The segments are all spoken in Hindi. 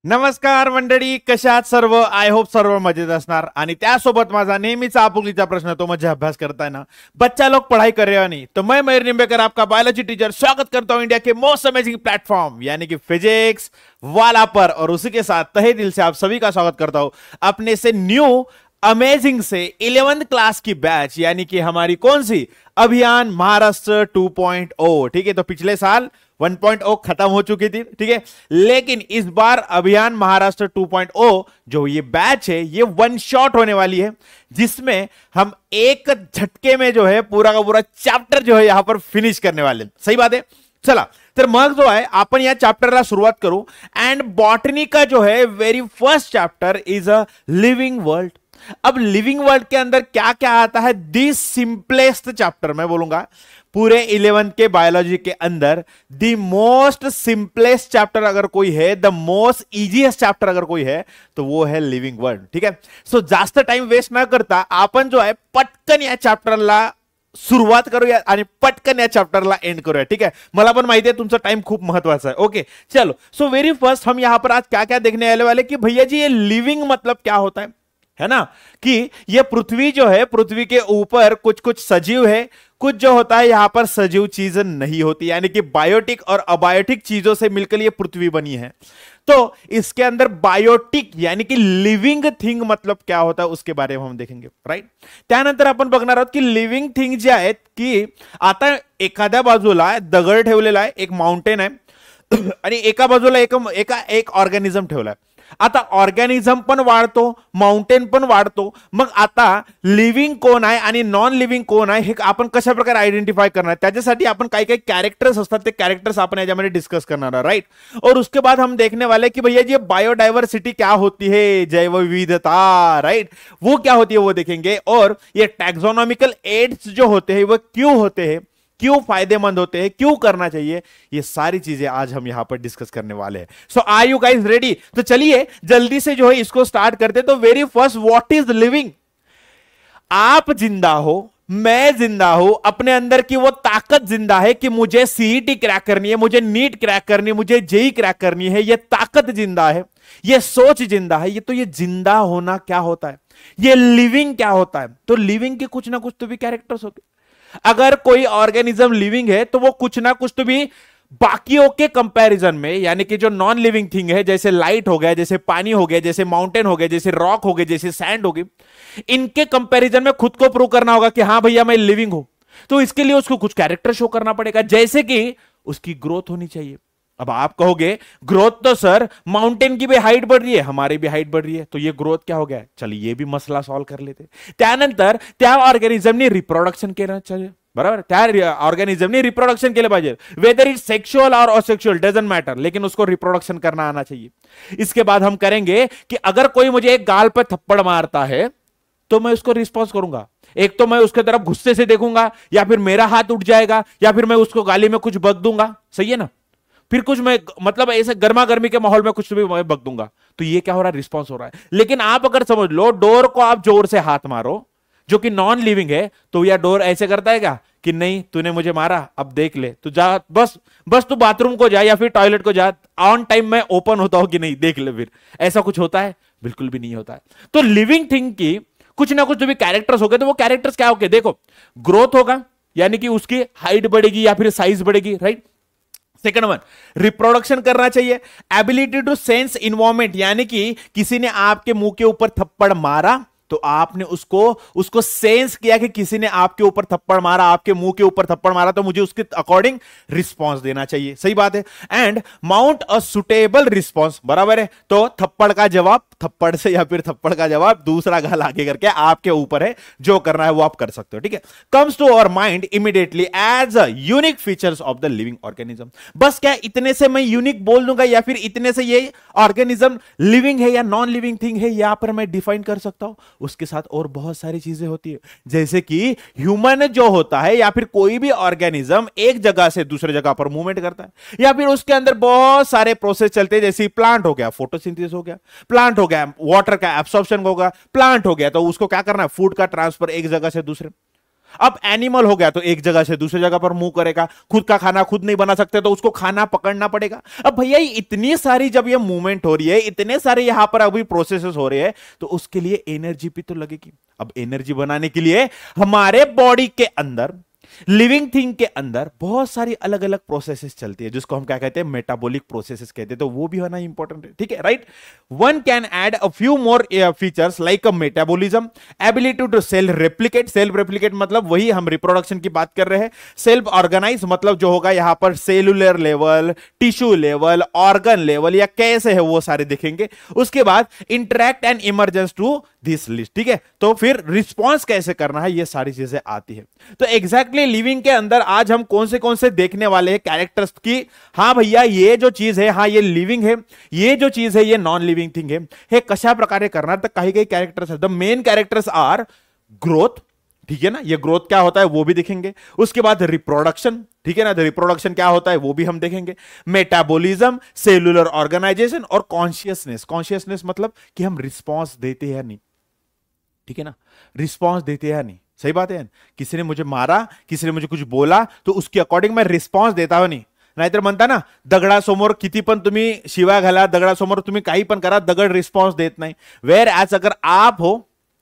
नमस्कार मंडळी, कशा आहात सर्व? आय होप सर्व मजेत असणार. आणि त्यासोबत माझा नेहमीचा आपुलकीचा प्रश्न, तो म्हणजे अभ्यास करता है ना बच्चा लोग पढ़ाई कर रहे हो नहीं? तो मैं मयूर निंबेकर आपका बायोलॉजी टीचर स्वागत करता हूं इंडिया के मोस्ट अमेजिंग प्लेटफॉर्म यानी कि फिजिक्स वाला पर, और उसी के साथ तहे दिल से आप सभी का स्वागत करता हूं अपने से न्यू अमेजिंग से 11th क्लास की बैच, यानी कि हमारी कौन सी अभियान महाराष्ट्र 2.0। ठीक है, तो पिछले साल 1.0 खत्म हो चुकी थी, ठीक है, लेकिन इस बार अभियान महाराष्ट्र 2.0 जो ये बैच है ये वन शॉट होने वाली है, जिसमें हम एक झटके में जो है पूरा का पूरा चैप्टर जो है यहां पर फिनिश करने वाले हैं। सही बात है। चला तर मग जो आहे आपण या चॅप्टरला सुरुवात करू. एंड बॉटनी का जो है very first chapter is a living world. अब लिविंग वर्ल्ड के अंदर क्या क्या आता है? दी सिंपलेस्ट चैप्टर, मैं बोलूंगा पूरे 11th के बायोलॉजी के अंदर दी मोस्ट सिंपलेस्ट चैप्टर अगर कोई है, द मोस्ट इजीएस्ट चैप्टर अगर कोई है, तो वो है लिविंग वर्ल्ड. ठीक है, सो जास्त टाइम वेस्ट न करता आपण जो आहे पटकन या चॅप्टरला सुरुवात करूया आणि पटकन या चॅप्टरला एंड करूया. ठीक है, मला पण माहिती है तुमचा टाइम खूप महत्वाचा है. ओके चलो, सो वेरी फर्स्ट हम यहां पर आज क्या क्या देखने आने वाले कि भैया जी ये लिविंग मतलब क्या होता है ना, कि ये पृथ्वी जो है, पृथ्वी के ऊपर कुछ कुछ सजीव है, कुछ जो होता है यहां पर सजीव चीज नहीं होती, यानी कि बायोटिक और अबायोटिक चीजों से मिलकर ये पृथ्वी बनी है. तो इसके अंदर बायोटिक यानी कि लिविंग थिंग मतलब क्या होता है उसके बारे में हम देखेंगे. राइट, त्यानंतर आपण बघणार आहोत की लिविंग थिंग जे आहेत की आता एखाद्या बाजूला दगड ठेवलेला आहे, एक माउंटेन आहे आणि एका बाजूला एक ऑर्गॅनिझम ठेवलाय. आता ऑर्गॅनिझम पण वाढतो, माउंटेन पण वाढतो. मग आता लिव्हिंग कोण आहे आणि नॉन लिव्हिंग कोण आहे हे आपण कशा प्रकारे आयडेंटिफाई करणार, त्याच्यासाठी आपण काही काही कैरेक्टर्स असतात, ते कैरेक्टर्स आपण याच्यामध्ये डिस्कस करणार आहोत. राइट, और उसके बाद हम देखने वाले कि भैया ये बायोडाइवर्सिटी क्या होती है, जैव विविधता. राइट, वो क्या होती है वो देखेंगे. और ये टैक्सोनॉमिकल एड्स जो होते हैं वो क्यों होते हैं, क्यों फायदेमंद होते हैं, क्यों करना चाहिए, ये सारी चीजें आज हम यहां पर डिस्कस करने वाले हैं. सो आर यू गाइस रेडी? तो चलिए जल्दी से जो है इसको स्टार्ट करते. तो very first, what is living? आप जिंदा हो, मैं जिंदा हूं, अपने अंदर की वो ताकत जिंदा है कि मुझे सीईटी क्रैक करनी है, मुझे नीट क्रैक करनी है, मुझे जेई क्रैक करनी है. ये ताकत जिंदा है, ये सोच जिंदा है. ये जिंदा होना क्या होता है, ये लिविंग क्या होता है? तो लिविंग के कुछ ना कुछ तो भी कैरेक्टर्स होते. अगर कोई ऑर्गेनिज्म लिविंग है तो वो कुछ ना कुछ तो भी बाकियों के कंपैरिजन में, यानी कि जो नॉन लिविंग थिंग है, जैसे लाइट हो गया, जैसे पानी हो गया, जैसे माउंटेन हो गया, जैसे रॉक हो गए, जैसे सैंड हो गई, इनके कंपैरिजन में खुद को प्रूव करना होगा कि हां भैया मैं लिविंग हूं. तो इसके लिए उसको कुछ कैरेक्टर शो करना पड़ेगा, जैसे कि उसकी ग्रोथ होनी चाहिए. अब आप कहोगे ग्रोथ तो सर माउंटेन की भी हाइट बढ़ रही है, हमारी भी हाइट बढ़ रही है, तो ये ग्रोथ क्या हो गया? चलिए ये भी मसला सॉल्व कर लेते. त्यानंतर त्या ऑर्गॅनिझमने रिप्रोडक्शन केलं चाहिए, बराबर. त्या ऑर्गॅनिझमने रिप्रोडक्शन केलं पाहिजे, वेदर इट सेक्सुअल और असेक्सुअल डजंट मैटर, लेकिन उसको रिप्रोडक्शन करना आना चाहिए. इसके बाद हम करेंगे कि अगर कोई मुझे एक गाल पर थप्पड़ मारता है तो मैं उसको रिस्पॉन्स करूंगा. एक तो मैं उसके तरफ गुस्से से देखूंगा, या फिर मेरा हाथ उठ जाएगा, या फिर मैं उसको गाली में कुछ बक दूंगा. सही है ना, फिर कुछ मैं मतलब ऐसे गर्मा गर्मी के माहौल में कुछ भी मैं बक दूंगा. तो ये क्या हो रहा है? रिस्पॉन्स हो रहा है. लेकिन आप अगर समझ लो डोर को आप जोर से हाथ मारो जो कि नॉन लिविंग है, तो यह डोर ऐसे करता है क्या कि नहीं तूने मुझे मारा, अब देख ले, तू जा, बस तू बाथरूम को जा या फिर टॉयलेट को जा, ऑन टाइम में ओपन होता हो कि नहीं देख ले. फिर ऐसा कुछ होता है? बिल्कुल भी नहीं होता है. तो लिविंग थिंग की कुछ ना कुछ जो भी कैरेक्टर्स हो गए, तो वो कैरेक्टर्स क्या हो गए? देखो, ग्रोथ होगा यानी कि उसकी हाइट बढ़ेगी या फिर साइज बढ़ेगी. राइट, सेकंड वन, रिप्रोडक्शन करना चाहिए. एबिलिटी टू सेंस इन्वायरमेंट, यानी कि किसी ने आपके मुंह के ऊपर थप्पड़ मारा तो आपने उसको सेंस किया कि किसी ने आपके ऊपर थप्पड़ मारा, आपके मुंह के ऊपर थप्पड़ मारा, तो मुझे उसके अकॉर्डिंग रिस्पांस देना चाहिए. सही बात है. And mount a suitable response, बराबर है. तो थप्पड़ का जवाब थप्पड़ से या फिर थप्पड़ का जवाब दूसरा गाल आगे करके आपके ऊपर है, जो करना है वो आप कर सकते हो. ठीक है, comes to our mind immediately as a unique features of the living organism. बस क्या इतने से मैं यूनिक बोल दूंगा, या फिर इतने से ये ऑर्गेनिज्म लिविंग है या नॉन लिविंग थिंग है, यहां पर मैं डिफाइन कर सकता हूं. उसके साथ और बहुत सारी चीजें होती है, जैसे कि ह्यूमन जो होता है या फिर कोई भी ऑर्गेनिज्म एक जगह से दूसरे जगह पर मूवमेंट करता है, या फिर उसके अंदर बहुत सारे प्रोसेस चलते हैं. जैसे प्लांट हो गया, फोटोसिंथेसिस हो गया, प्लांट हो गया, वाटर का एब्सॉर्प्शन होगा, प्लांट हो गया तो उसको क्या करना है? फूड का ट्रांसफर एक जगह से दूसरे. अब एनिमल हो गया तो एक जगह से दूसरी जगह पर मूव करेगा, खुद का खाना खुद नहीं बना सकते तो उसको खाना पकड़ना पड़ेगा। अब भैया इतनी सारी जब ये मूवमेंट हो रही है, इतने सारे यहां पर अभी प्रोसेसेस हो रहे हैं, तो उसके लिए एनर्जी भी तो लगेगी। अब एनर्जी बनाने के लिए हमारे बॉडी के अंदर, लिविंग थिंग के अंदर बहुत सारी अलग अलग प्रोसेसेस चलती है, जिसको हम क्या कहते हैं, मेटाबॉलिक प्रोसेसेस कहते हैं। तो वो भी होना इंपॉर्टेंट है, ठीक है, right. One can add a few more features like a metabolism, ability to cell replicate. Self replicate मतलब वही हम रिप्रोडक्शन की बात कर रहे हैं। सेल्फ ऑर्गेनाइज मतलब जो होगा यहां पर cellular level, tissue level, organ level, या कैसे है वो सारे दिखेंगे। उसके बाद interact and emergence to this list, ठीक है। तो फिर रिस्पॉन्स कैसे करना है, ये सारी चीजें आती है। तो एग्जैक्टली लिविंग के अंदर आज हम कौन से देखने वाले हैं कैरेक्टर्स की। हाँ भैया ये जो चीज है, हाँ ये लिविंग है, ये जो चीज है ये नॉन लिविंग थिंग है। हे कशा प्रकारे करणार, तर काही काही कैरेक्टर्स है। The main characters are growth, ठीक है ना, ये ग्रोथ क्या होता है वो भी देखेंगे। उसके बाद रिप्रोडक्शन, ठीक है ना, रिप्रोडक्शन क्या होता है वो भी हम देखेंगे। मेटाबॉलिज्म, सेलुलर ऑर्गेनाइजेशन और कॉन्शियसनेस। कॉन्शियसनेस मतलब कि हम रिस्पॉन्स देते हैं या नहीं, ठीक है ना, रिस्पॉन्स देते हैं या नहीं। सही बात है, किसी ने मुझे मारा, किसी ने मुझे कुछ बोला, तो उसके अकॉर्डिंग मैं रिस्पॉन्स देता हूं नहीं। नाहीतर म्हणता ना, दगडासमोर किती पण तुम्ही शिवाय घाला, दगडासमोर तुम्ही काही पण करा, दगड रिस्पॉन्स देत नाही। वेयर एज अगर आप हो,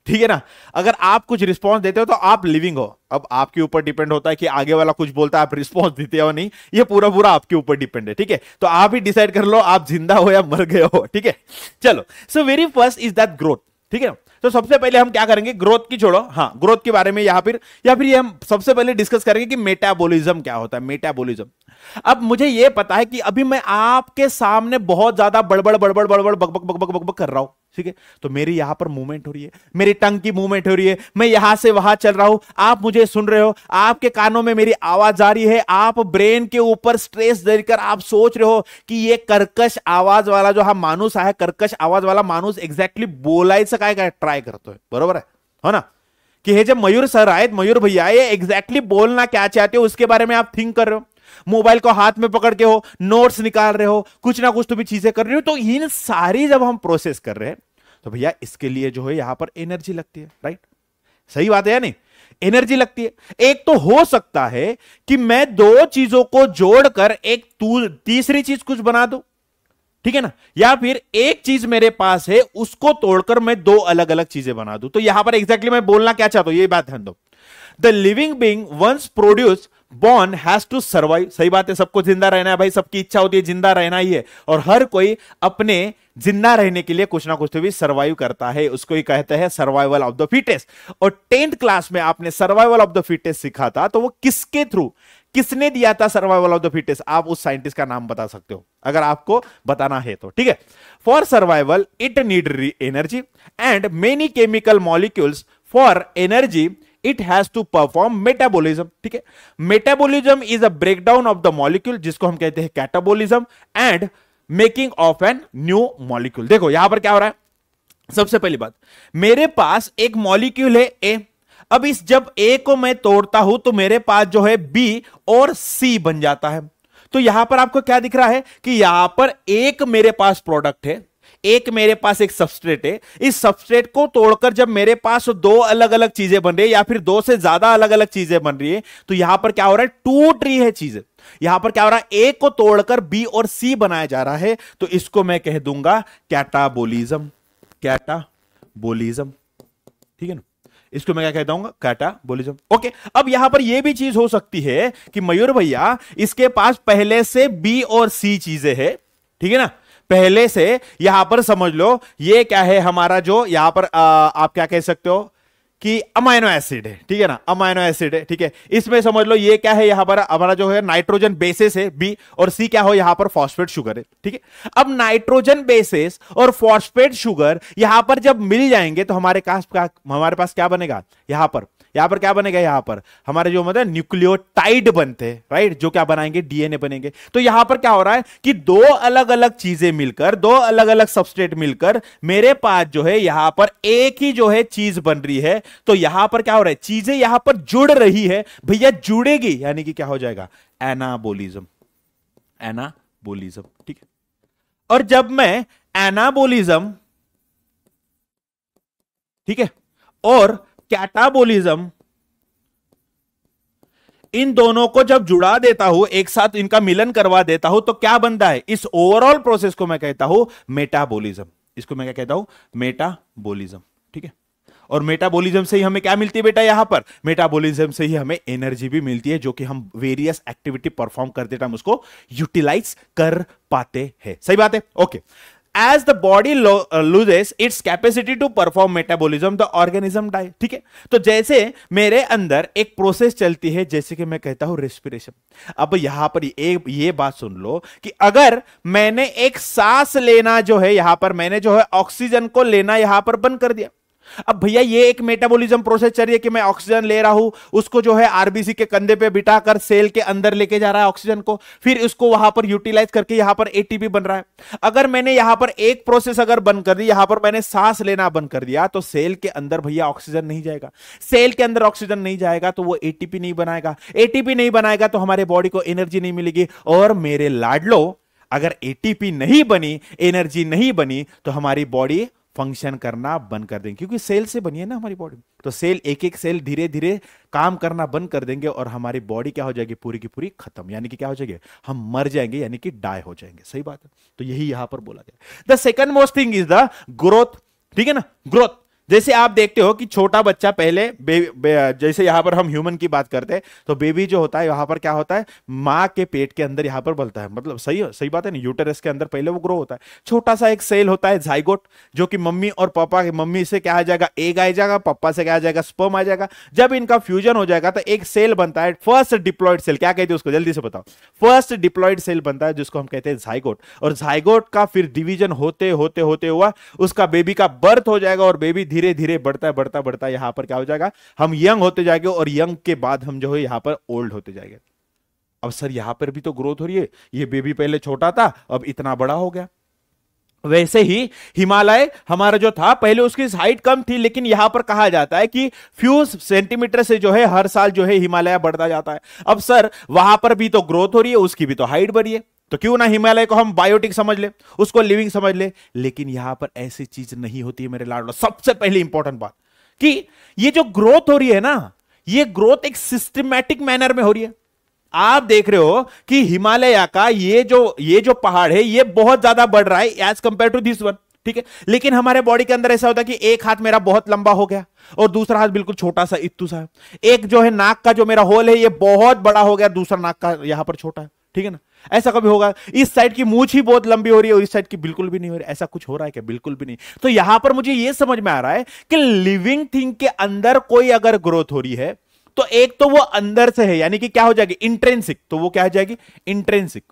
ठीक है ना, अगर आप कुछ रिस्पॉन्स देते हो तो आप लिविंग हो। अब आपके ऊपर डिपेंड होता है कि आगे वाला कुछ बोलता है आप रिस्पॉन्स देते हो नहीं, ये पूरा पूरा आपके ऊपर डिपेंड है, ठीक है। तो आप ही डिसाइड कर लो आप जिंदा हो या मर गए हो, ठीक है। चलो, so very first is that growth, ठीक है। तो सबसे पहले हम क्या करेंगे, ग्रोथ की छोड़ो, हाँ ग्रोथ के बारे में या फिर ये हम सबसे पहले डिस्कस करेंगे कि मेटाबॉलिज्म क्या होता है। मेटाबॉलिज्म, अब मुझे ये पता है कि अभी मैं आपके सामने बहुत ज्यादा बड़बड़ बड़बड़ बड़बड़ बक बक बक बक बक बक कर रहा हूं, ठीक है। तो मेरी यहां पर मूवमेंट हो रही है, मेरी टंग की मूवमेंट हो रही है, मैं यहां से वहां चल रहा हूं, आप मुझे सुन रहे हो, आपके कानों में मेरी आवाज जा रही है, आप ब्रेन के ऊपर स्ट्रेस देकर आप सोच रहे हो कि ये कर्कश आवाज वाला जो हा माणूस आहे, कर्कश आवाज वाला माणूस एक्झॅक्टली बोलायचं काय काय ट्राय करतोय, बरोबर है, हो ना। कि हे जे मयूर सर आहेत, मयूर भैया, ये एग्जैक्टली बोलना क्या चाहते हो उसके बारे में आप थिंक कर रहे हो। मोबाइल को हाथ में पकड़ के हो, नोट्स निकाल रहे हो, कुछ ना कुछ तो भी चीजें कर रहे हो। तो इन सारी जब हम प्रोसेस कर रहे हैं तो भैया इसके लिए जो है यहां पर एनर्जी लगती है, राइट। सही बात है या नहीं, एनर्जी लगती है। एक तो हो सकता है कि मैं दो चीजों को जोड़कर एक तीसरी चीज कुछ बना दूं, ठीक है ना, या फिर एक चीज मेरे पास है उसको तोड़कर मैं दो अलग अलग चीजें बना दूं। तो यहां पर एग्जैक्टली मैं बोलना क्या चाहता हूं ये बात ध्यान दो। The living being once produce born has to survive. सही बात है, सबको जिंदा रहना है भाई, सबकी इच्छा होती है जिंदा रहना ही है, और हर कोई अपने जिंदा रहने के लिए कुछ ना कुछ तो भी सर्वाइव करता है, उसको ही कहते हैं सर्वाइवल ऑफ द फिटेस्ट। और 10th क्लास में आपने सर्वाइवल ऑफ द फिटेस्ट सीखा था, तो वो किसके थ्रू, किसने दिया था सर्वाइवल ऑफ द फिटेस्ट? आप उस साइंटिस्ट का नाम बता सकते हो अगर आपको बताना है तो, ठीक है। For survival it need energy and many chemical molecules for energy it has to perform metabolism, ठीक है। Metabolism is a breakdown of the molecule, जिसको हम कहते हैं catabolism, and making of an new molecule. देखो यहां पर क्या हो रहा है, सबसे पहली बात, मेरे पास एक मॉलिक्यूल है ए, अब इस जब ए को मैं तोड़ता हूं तो मेरे पास जो है बी और सी बन जाता है। तो यहां पर आपको क्या दिख रहा है कि यहां पर एक मेरे पास प्रोडक्ट है, एक मेरे पास एक सबस्ट्रेट है, इस सबस्ट्रेट को तोड़कर जब मेरे पास दो अलग अलग चीजें बन रही है या फिर दो से ज्यादा अलग अलग चीजें बन रही है, तो यहां पर क्या हो रहा है, टूट रही है चीजें। यहां पर क्या हो रहा है, ए को तोड़कर बी और सी बनाया जा रहा है, तो इसको मैं कह दूंगा कैटाबोलिज्म। कैटाबोलिज्म, ठीक है ना, इसको मैं क्या कहता हूं, कैटाबोलिज्म। ओके, अब यहां पर यह भी चीज हो सकती है कि मयूर भैया इसके पास पहले से बी और सी चीजें हैं, ठीक है ना, पहले से। यहां पर समझ लो ये क्या है हमारा, जो यहां पर आप क्या कह सकते हो कि अमाइनो एसिड है, ठीक है ना, अमाइनो एसिड है, ठीक है। इसमें समझ लो ये क्या है, यहां पर हमारा जो है नाइट्रोजन बेसिस है बी, और सी क्या हो यहां पर फॉस्फेट शुगर है, ठीक है। अब नाइट्रोजन बेसिस और फॉस्फेट शुगर यहां पर जब मिल जाएंगे तो हमारे पास क्या बनेगा, यहां पर क्या बनेगा, यहां पर हमारे जो मतलब न्यूक्लियोटाइड बनते हैं, राइट, जो क्या बनाएंगे, डीएनए बनेंगे। तो यहां पर क्या हो रहा है कि दो अलग अलग चीजें मिलकर, दो अलग अलग सबस्ट्रेट मिलकर मेरे पास जो है यहां पर एक ही जो है चीज बन रही है। तो यहां पर क्या हो रहा है, चीजें यहां पर जुड़ रही है भैया, जुड़ेगी यानी कि क्या हो जाएगा, एनाबोलिज्म। एनाबोलिज्म, ठीक है। और जब मैं एनाबोलिज्म, ठीक है, और कैटाबोलिज्म इन दोनों को जब जुड़ा देता हूं, एक साथ इनका मिलन करवा देता हूं, तो क्या बनता है? इस ओवरऑल प्रोसेस को मैं कहता हूं मेटाबॉलिज्म। इसको मैं क्या कहता हूं? मेटाबॉलिज्म। ठीक है। और मेटाबॉलिज्म से ही हमें क्या मिलती है बेटा? यहां पर मेटाबॉलिज्म से ही हमें एनर्जी भी मिलती है, जो कि हम वेरियस एक्टिविटी परफॉर्म करते टाइम उसको यूटिलाइज कर पाते हैं। सही बात है? Okay. As the body loses its capacity to perform metabolism, the organism die। ठीक है। तो जैसे मेरे अंदर एक प्रोसेस चलती है, जैसे कि मैं कहता हूं रेस्पिरेशन। अब यहां पर ये बात सुन लो कि अगर मैंने एक सांस लेना जो है, यहां पर मैंने जो है ऑक्सीजन को लेना यहां पर बंद कर दिया। अब भैया ये एक मेटाबॉलिज्म प्रोसेस चल रही है कि मैं ऑक्सीजन ले रहा हूं, उसको जो है आरबीसी के कंधे पे बिठाकर सेल के अंदर लेके जा रहा है ऑक्सीजन को, फिर उसको वहां पर यूटिलाइज करके यहां पर एटीपी बन रहा है। अगर मैंने यहां पर एक प्रोसेस अगर बंद कर दी, यहां पर मैंने सांस लेना बंद कर दिया, तो सेल के अंदर भैया ऑक्सीजन नहीं जाएगा। सेल के अंदर ऑक्सीजन नहीं जाएगा तो वो एटीपी नहीं बनाएगा। एटीपी नहीं बनाएगा तो हमारे बॉडी को एनर्जी नहीं मिलेगी। और मेरे लाडलो, अगर एटीपी नहीं बनी, एनर्जी नहीं बनी, तो हमारी बॉडी फंक्शन करना बंद कर देंगे, क्योंकि सेल से बनी है ना हमारी बॉडी। तो सेल, एक एक सेल धीरे धीरे काम करना बंद कर देंगे और हमारी बॉडी क्या हो जाएगी? पूरी की पूरी खत्म। यानी कि क्या हो जाएगी? हम मर जाएंगे, यानी कि डाई हो जाएंगे। सही बात है। तो यही यहां पर बोला गया। The second most thing is the growth. ठीक है ना? ग्रोथ। जैसे आप देखते हो कि छोटा बच्चा पहले जैसे यहां पर हम ह्यूमन की बात करते हैं, तो बेबी जो होता है यहां पर क्या होता है? मां के पेट के अंदर यहां पर बनता है। मतलब सही बात है ना? यूटेरस के अंदर पहले वो ग्रो होता है। छोटा सा एक सेल होता है जाइगोट, जो कि मम्मी और पापा, मम्मी से क्या आ जाएगा? एग आ जाएगा, पापा से क्या आ जाएगा? स्पर्म आ जाएगा। जब इनका फ्यूजन हो जाएगा तो एक सेल बनता है, फर्स्ट डिप्लॉयड सेल। क्या कहते हैं उसको? जल्दी से बताओ। फर्स्ट डिप्लॉयड सेल बनता है, जिसको हम कहते हैं जाइगोट। और जाइगोट का फिर डिवीजन होते होते होते हुआ उसका बेबी का बर्थ हो जाएगा, और बेबी धीरे धीरे बढ़ता यहां पर क्या हो जाएगा? हम यंग होते जाएंगे, और यंग के बाद हम जो है यहां पर ओल्ड होते जाएंगे। अब सर यहां पर भी तो ग्रोथ हो रही है, ये बेबी पहले छोटा था अब इतना बड़ा हो गया। वैसे ही हिमालय हमारा जो था पहले उसकी हाइट कम थी, लेकिन यहां पर कहा जाता है कि फ्यू सेंटीमीटर से जो है हर साल जो है हिमालय बढ़ता जाता है। अब सर वहां पर भी तो ग्रोथ हो रही है, उसकी भी तो हाइट बढ़ी है, तो क्यों ना हिमालय को हम बायोटिक समझ ले, उसको लिविंग समझ ले। लेकिन यहां पर ऐसी चीज नहीं होती है मेरे लाडलो। सबसे पहले इंपॉर्टेंट बात कि ये जो ग्रोथ हो रही है ना, ये ग्रोथ एक सिस्टमैटिक मैनर में हो रही है। आप देख रहे हो कि हिमालय का ये जो पहाड़ है ये बहुत ज्यादा बढ़ रहा है as compare to this one. ठीक है। लेकिन हमारे बॉडी के अंदर ऐसा होता है कि एक हाथ मेरा बहुत लंबा हो गया और दूसरा हाथ बिल्कुल छोटा सा इत्तू सा है। एक जो है नाक का जो मेरा होल है ये बहुत बड़ा हो गया, दूसरा नाक का यहां पर छोटा है। ठीक है ना? ऐसा कभी होगा? इस साइड की मूंछ ही बहुत लंबी हो रही है और इस साइड की बिल्कुल भी नहीं हो रही। ऐसा कुछ हो रहा है क्या? बिल्कुल भी नहीं। तो यहां पर मुझे यह समझ में आ रहा है कि लिविंग थिंग के अंदर कोई अगर ग्रोथ हो रही है तो एक तो वो अंदर से है, यानी कि क्या हो जाएगी? इंट्रिंसिक। तो वो क्या हो जाएगी? इंट्रिंसिक।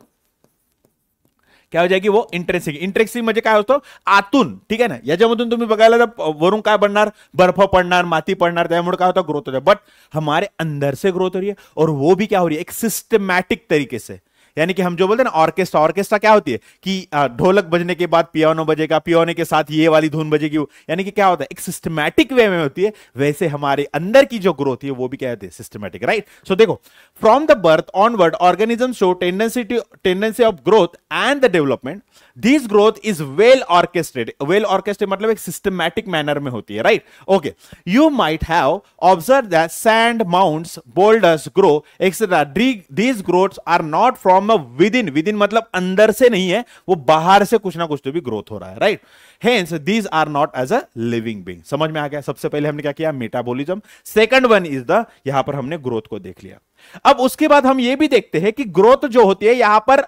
क्या हो जाएगी? वो इंट्रेन्सिक। इंट्रेन्सिक म्हणजे काय होतं? आतून. ठीक आहे ना? याच्यामधून तुम्ही बघायला तर वरून काय बनणार? बर्फ पडणार, माती पडणार, त्यामुळे काय होतं? ग्रोथ होता। बट हमारे अंदर से ग्रोथ हो रही है, और वो भी क्या हो रही है? एक सिस्टमैटिक तरीके से। यानी कि हम जो बोलते हैं ना ऑर्केस्ट्रा, ऑर्केस्ट्रा क्या होती है कि ढोलक बजने के बाद पियानो बजेगा, पियानो के साथ ये वाली धुन बजेगी। यानी कि क्या होता है? एक सिस्टमैटिक वे में होती है। वैसे हमारे अंदर की जो ग्रोथ है वो भी क्या होती है? सिस्टमैटिक। राइट? सो देखो, from the birth onward organism show tendency of growth and the development. This growth is well orchestrated. Well orchestrated मतलब एक सिस्टमैटिक मैनर में होती है। Right? Okay. You might have observe that sand, mounts, boulders grow etcetera. These growths are not from within. Within मतलब अंदर से नहीं है, वो बाहर से कुछ ना कुछ तो भी ग्रोथ हो रहा है। Right? Hence these are not as a living being. समझ में आ गया? सबसे पहले हमने क्या किया? Metabolism. Second one is the, यहां पर हमने ग्रोथ को देख लिया। अब उसके बाद हम ये भी देखते हैं कि ग्रोथ जो होती है यहां पर,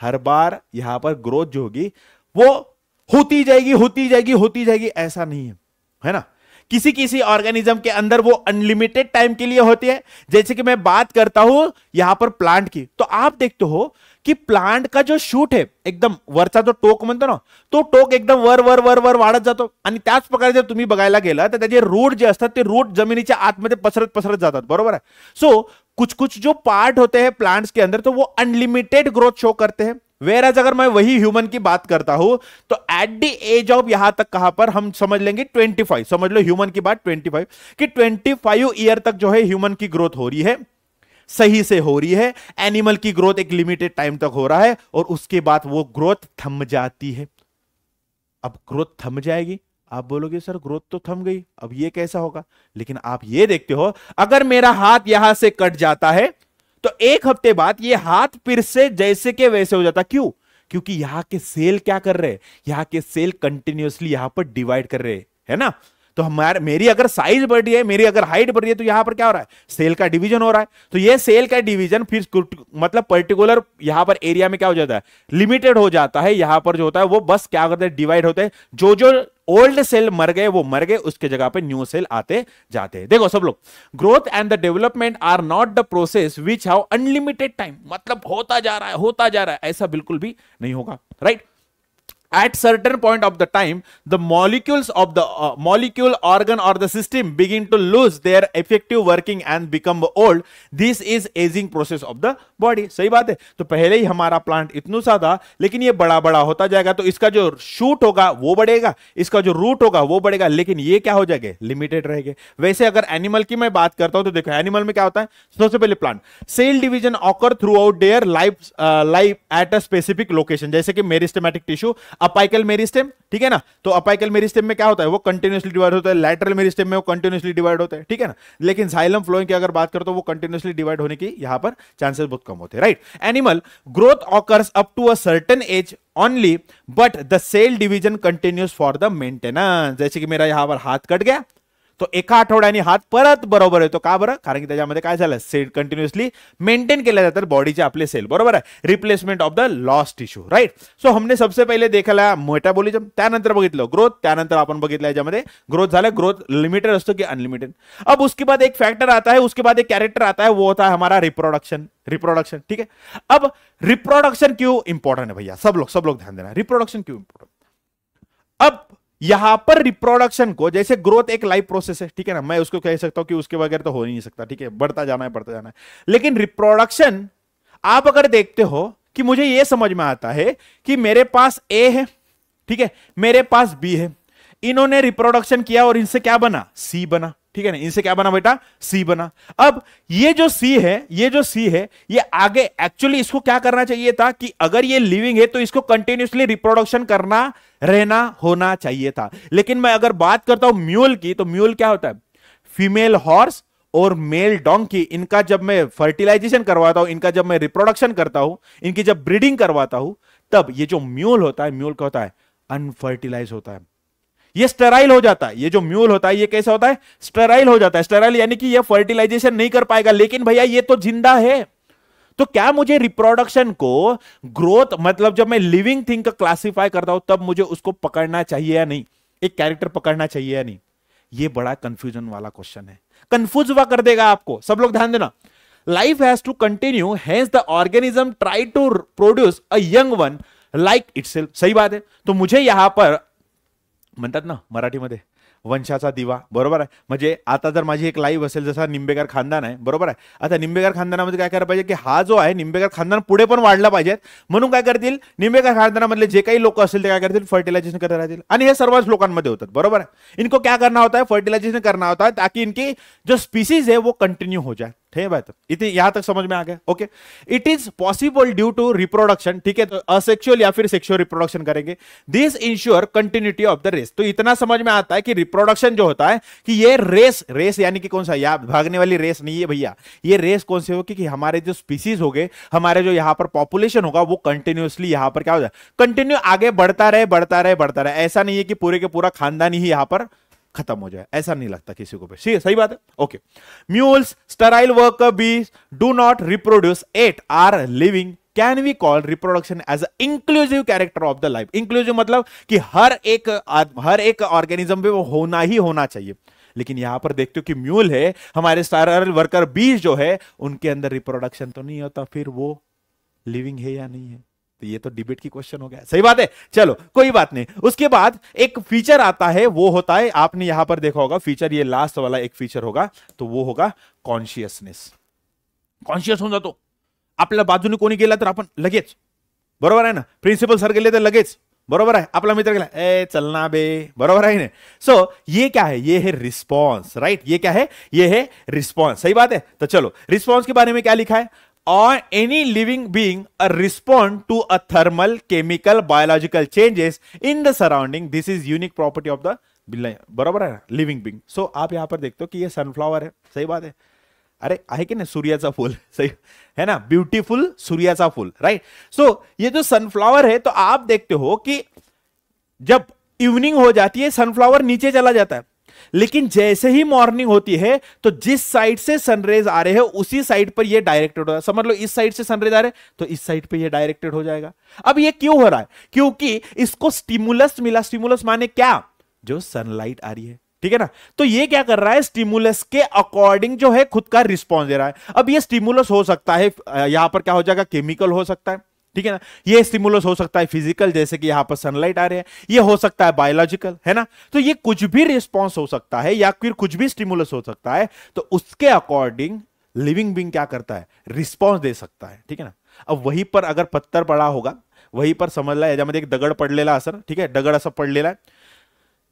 हर बार यहां पर ग्रोथ जो होगी वो होती जाएगी होती जाएगी होती जाएगी, ऐसा नहीं है ना? किसी किसी ऑर्गेनिज्म के अंदर वो अनलिमिटेड टाइम के लिए होती है। जैसे कि मैं बात करता हूं यहां पर प्लांट की, तो आप देखते हो की प्लांट का जो शूट आहे एकदम वरचा जो टोक म्हणतो ना, तो टोक एकदम वर वर वर वर वाढत जातो. आणि त्याच प्रकारे जर तुम्ही बघायला गेला तर त्याचे रूट जे असतात ते रूट जमिनीच्या आतमध्ये पसरत पसरत जातात. बरोबर है. सो कुछ कुछ जो पार्ट होते हैं प्लांट्स के अंदर तो वो अनलिमिटेड ग्रोथ शो करते हैं. वेराज अगर मैं वही ह्यूमन की बात करता हूं तो एट द एज ऑफ यहां तक कहां पर हम समझ लेंगे 25, समझ लो ह्यूमन की बात 25 कि 25 ईयर तक जो है ह्यूमन की ग्रोथ हो रही है, सही से हो रही है. एनिमल की ग्रोथ एक लिमिटेड टाइम तक हो रहा है और उसके बाद वो ग्रोथ थम जाती है. अब ग्रोथ थम जाएगी आप बोलोगे सर ग्रोथ तो थम गई, अब ये कैसा होगा? लेकिन आप ये देखते हो, अगर मेरा हाथ यहां से कट जाता है तो एक हफ्ते बाद ये हाथ फिर से जैसे के वैसे हो जाता। क्यों? क्योंकि यहां के सेल क्या कर रहे हैं, यहां के सेल कंटिन्यूअसली यहां पर डिवाइड कर रहे हैं, है ना? तो हमारे मेरी अगर साइज बढ़ रही है, मेरी अगर हाइट बढ़ रही है, तो यहां पर क्या हो रहा है? सेल का डिवीजन हो रहा है। तो ये सेल का डिवीजन फिर मतलब पर्टिकुलर यहां पर एरिया में क्या हो जाता है? लिमिटेड हो जाता है। यहां पर जो होता है वो बस क्या करते हैं? डिवाइड होते हैं। जो जो ओल्ड सेल मर गए वो मर गए, उसके जगह पे न्यू सेल आते जाते हैं। देखो सब लोग, growth and the development are not the process which have unlimited time. मतलब होता जा रहा है, होता जा रहा है, ऐसा बिल्कुल भी नहीं होगा, right? At certain point of the time, the molecules of the molecule, organ or the system begin to lose their effective working and become old. This is aging process of the body. सही बात है। तो पहले ही हमारा प्लांट इतना सा था, लेकिन ये बड़ा बड़ा होता जाएगा, तो इसका जो शूट होगा वो बढ़ेगा, इसका जो रूट होगा वो बढ़ेगा, लेकिन ये क्या हो जाएगा? लिमिटेड रहेंगे। वैसे अगर एनिमल की मैं बात करता हूं तो देखो एनिमल में क्या होता है? सबसे पहले plant cell division occur throughout their life at a specific location. जैसे कि मेरिस्टेमेटिक टिश्यू, अपाइकल मेरिस्टेम, ठीक है ना? तो अपाइकल मेरिस्टेम में क्या होता है? वो कंटिन्यूअसली डिवाइड होता है। लैटरल मेरिस्टेम में वो कंटिन्यूअसली डिवाइड होता है, ठीक है ना? लेकिन जाइलम फ्लोएम की अगर बात करो तो वो कंटिन्यूअसली डिवाइड होने की यहां पर चांसेस बहुत कम होते हैं, right? Animal growth occurs up to a certain age only, but the cell division continues for the maintenance. जैसे कि मेरा यहां पर हात कट गया, तो एका आठवड्याने हात परत बरोबर येतो। का बरं? कारण की त्याच्यामध्ये काय झालं? सेल कंटिन्युअसली मेंटेन केले जातात बॉडीचे आपले सेल, बरोबर आहे? Replacement of the lost tissue, right? So हमने सबसे पहिले देखला मेटाबॉलिझम, त्यानंतर बघितलं ग्रोथ, त्यानंतर आपण बघितलं याच्यामध्ये ग्रोथ झालं, ग्रोथ लिमिटेड असतो की अनलिमिटेड। अब उसके बाद एक फैक्टर आता है, उसके बाद एक कैरेक्टर आता है, वो होता है हमारा रिप्रोडक्शन। रिप्रोडक्शन, ठीक है? अब रिप्रोडक्शन क्यों इंपॉर्टेंट है भैया? सब लोग ध्यान देना, रिप्रोडक्शन क्यों इंपॉर्टेंट? अब यहां पर रिप्रोडक्शन को, जैसे ग्रोथ एक लाइफ प्रोसेस है, ठीक है ना? मैं उसको कह सकता हूं कि उसके बगैर तो हो नहीं सकता, ठीक है? बढ़ता जाना है, बढ़ता जाना है। लेकिन रिप्रोडक्शन आप अगर देखते हो कि मुझे यह समझ में आता है कि मेरे पास ए है, ठीक है, मेरे पास बी है, इन्होंने रिप्रोडक्शन किया और इनसे क्या बना? सी बना, ठीक है ना? इनसे क्या बना बेटा? सी बना। अब ये जो सी है, ये आगे एक्चुअली इसको क्या करना चाहिए था कि अगर ये लिविंग है तो इसको कंटिन्यूअसली रिप्रोडक्शन करना, रहना, होना चाहिए था। लेकिन मैं अगर बात करता हूं म्यूल की, तो म्यूल क्या होता है? फीमेल हॉर्स और मेल डोंकी। इनका जब मैं फर्टिलाइजेशन करवाता हूं, इनका जब मैं रिप्रोडक्शन करता हूं, इनकी जब ब्रीडिंग करवाता हूं, तब ये जो म्यूल होता है, म्यूल क्या होता है? अनफर्टिलाइज होता है, ये स्टेराइल हो जाता है। ये जो म्यूल होता है ये कैसा होता है? स्टेराइल हो जाता है। स्टेराइल यानी कि ये फर्टिलाइजेशन नहीं कर पाएगा। लेकिन भैया ये तो जिंदा है, तो क्या मुझे रिप्रोडक्शन को ग्रोथ, मतलब जब मैं लिविंग थिंग का क्लासिफाई करता हूं तब मुझे उसको पकड़ना चाहिए या नहीं? एक कैरेक्टर पकड़ना चाहिए या नहीं? ये बड़ा कंफ्यूजन वाला क्वेश्चन है, कंफ्यूज हुआ कर देगा आपको। सब लोग ध्यान देना। Life has to continue, hence the organism try to produce a young one like itself. सही बात है। तो मुझे यहां पर म्हणतात ना मराठीमध्ये वंशाचा दिवा, बरोबर आहे? म्हणजे आता जर माझी एक लाईव्ह असेल, जसा निंबेकर खानदान आहे, बरोबर आहे? आता निंबेकर खानदानामध्ये काय करायला पाहिजे की हा जो आहे निंबेकर खानदान पुढे पण वाढला पाहिजे, म्हणून काय करतील? निंबेकर खानदानामधले जे काही लोक असतील ते काय करतील? फर्टिलाइजेशन करत राहतील। आणि हे सर्वच लोकांमध्ये होतात, बरोबर आहे? इनको क्या करना होता है? फर्टिलाइजेशन करना होता है, ताकि इनकी जो स्पीसीज है वो कंटिन्यू हो जाए। ठीक है, इतनी यहां तक समझ में आ गया? Okay. It is possible due to reproduction, ठीक है? तो असेक्सुअल या फिर सेक्सुअल रिप्रोडक्शन करेंगे। This ensure continuity of the race. तो इतना समझ में आता है कि रिप्रोडक्शन जो होता है कि ये रेस यानी कि कौन सा? या भागने वाली रेस नहीं है भैया, ये रेस कौन से होगी कि हमारे जो स्पीसीज हो गए, हमारे जो यहां पर पॉपुलेशन होगा वो कंटिन्यूअसली यहां पर क्या हो जाए? कंटिन्यू आगे बढ़ता रहे, बढ़ता रहे, बढ़ता रहे। ऐसा नहीं है कि पूरे के पूरा खानदान ही यहां पर खत्म हो जाए, ऐसा नहीं लगता किसी को भी। सही बात है, okay. Mules, sterile worker bees do not reproduce at our living, can we call reproduction as a inclusive character of the life. Inclusive मतलब कि हर एक ऑर्गेनिज्म पे वो होना ही होना चाहिए। लेकिन यहां पर देखते हो कि म्यूल है, हमारे स्टेराइल वर्कर बीज जो है, उनके अंदर रिप्रोडक्शन तो नहीं होता, फिर वो लिविंग है या नहीं है? तो ये तो डिबेट की क्वेश्चन हो गया। सही बात है, चलो कोई बात नहीं। उसके बाद एक फीचर आता है, वो होता है, आपने यहां पर देखा होगा फीचर, ये लास्ट वाला एक फीचर होगा, तो वो होगा कॉन्शियसनेस। कॉन्शियस होऊन जातो, आपल्या बाजूने कोणी गेला तर आपण लगेच, बरोबर आहे ना? प्रिन्सिपल सर गेले तर लगेच, बरोबर है? आपला मित्र गेला, ए चलना बे, बरोबर है ना? सो ये क्या है? ये है रिस्पॉन्स, राइट? ये क्या है? ये है रिस्पॉन्स। सही बात है। तो चलो रिस्पॉन्स के बारे में क्या लिखा है? or any living being respond to a thermal, chemical, biological changes in the surrounding. This is unique property of the बिल्ला बरोबर आहे ना, लिव्हिंग बिंग. सो आप यहाँ पर देखते हो कि ये सनफ्लावर है. सही बात है. अरे आहे की नाही सूर्याचा फूल. सही है ना, ब्यूटीफुल सूर्याचा फूल. राइट. सो ये जो सनफ्लावर है, तो आप देखते हो कि जब इवनिंग हो जाती है सनफ्लावर नीचे चला जाता है, लेकिन जैसे ही मॉर्निंग होती है तो जिस साइड से सनरेज आ रहे हैं उसी साइड पर ये डायरेक्टेड हो रहा है. समझ लो इस साइड से सनरेज आ रहे हैं तो इस साइड पे ये डायरेक्टेड हो जाएगा. अब ये क्यों हो रहा है? क्योंकि इसको स्टिमुलस मिला. स्टिमुलस माने क्या? जो सनलाइट आ रही है. ठीक है ना. तो ये क्या कर रहा है? स्टिमुलस के अकॉर्डिंग जो है खुद का रिस्पॉन्स दे रहा है. अब ये स्टिमुलस हो सकता है, यहां पर क्या हो जाएगा, केमिकल हो सकता है. ठीक है ना. ये स्टिमुलस हो सकता है फिजिकल, जैसे कि यहां पर सनलाइट आ रहे हैं. ये हो सकता है बायोलॉजिकल, है ना. तो ये कुछ भी रिस्पॉन्स हो सकता है या फिर कुछ भी स्टिमुलस हो सकता है. तो उसके अकॉर्डिंग लिविंग बीइंग क्या करता है? रिस्पॉन्स दे सकता है. ठीक है ना. अब वहीं पर अगर पत्थर पडा होगा, वहीं पर समजला याच्यामध्ये एक दगड पडलेला असेल. ठीक आहे, दगड असं पडलेला आहे,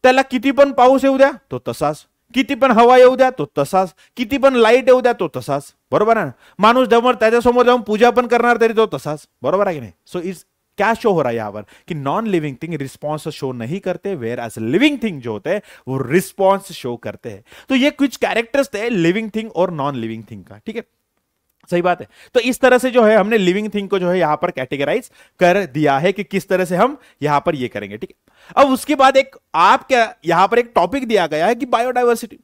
त्याला किती पण पाऊस येऊ द्या तो तसाच, किती पण हवा येऊ द्या तो तसाच, किती पण लाईट येऊ द्या तो तसाच. बरोबर आहे ना. माणूस जमर त्याच्यासमोर जाऊन पूजा पण करणार तरी तो तसाच. बरोबर आहे की नाही. सो इज क्या शो हो रहा है यहां पर कि non living thing response show नहीं करते, वेयर एज लिविंग थिंग जो होते हैं वो रिस्पॉन्स शो करते हैं. तो ये कुछ कैरेक्टर्स थे लिविंग थिंग और नॉन लिविंग थिंग का. ठीक है, सही बात है. तो इस तरह से जो है हमने लिविंग थिंग को जो है यहां पर कैटेगराइज कर दिया है कि किस तरह से हम यहां पर ये करेंगे. ठीक है. अब उसके बाद एक आप क्या यहां पर एक टॉपिक दिया गया है कि बायोडाइवर्सिटी.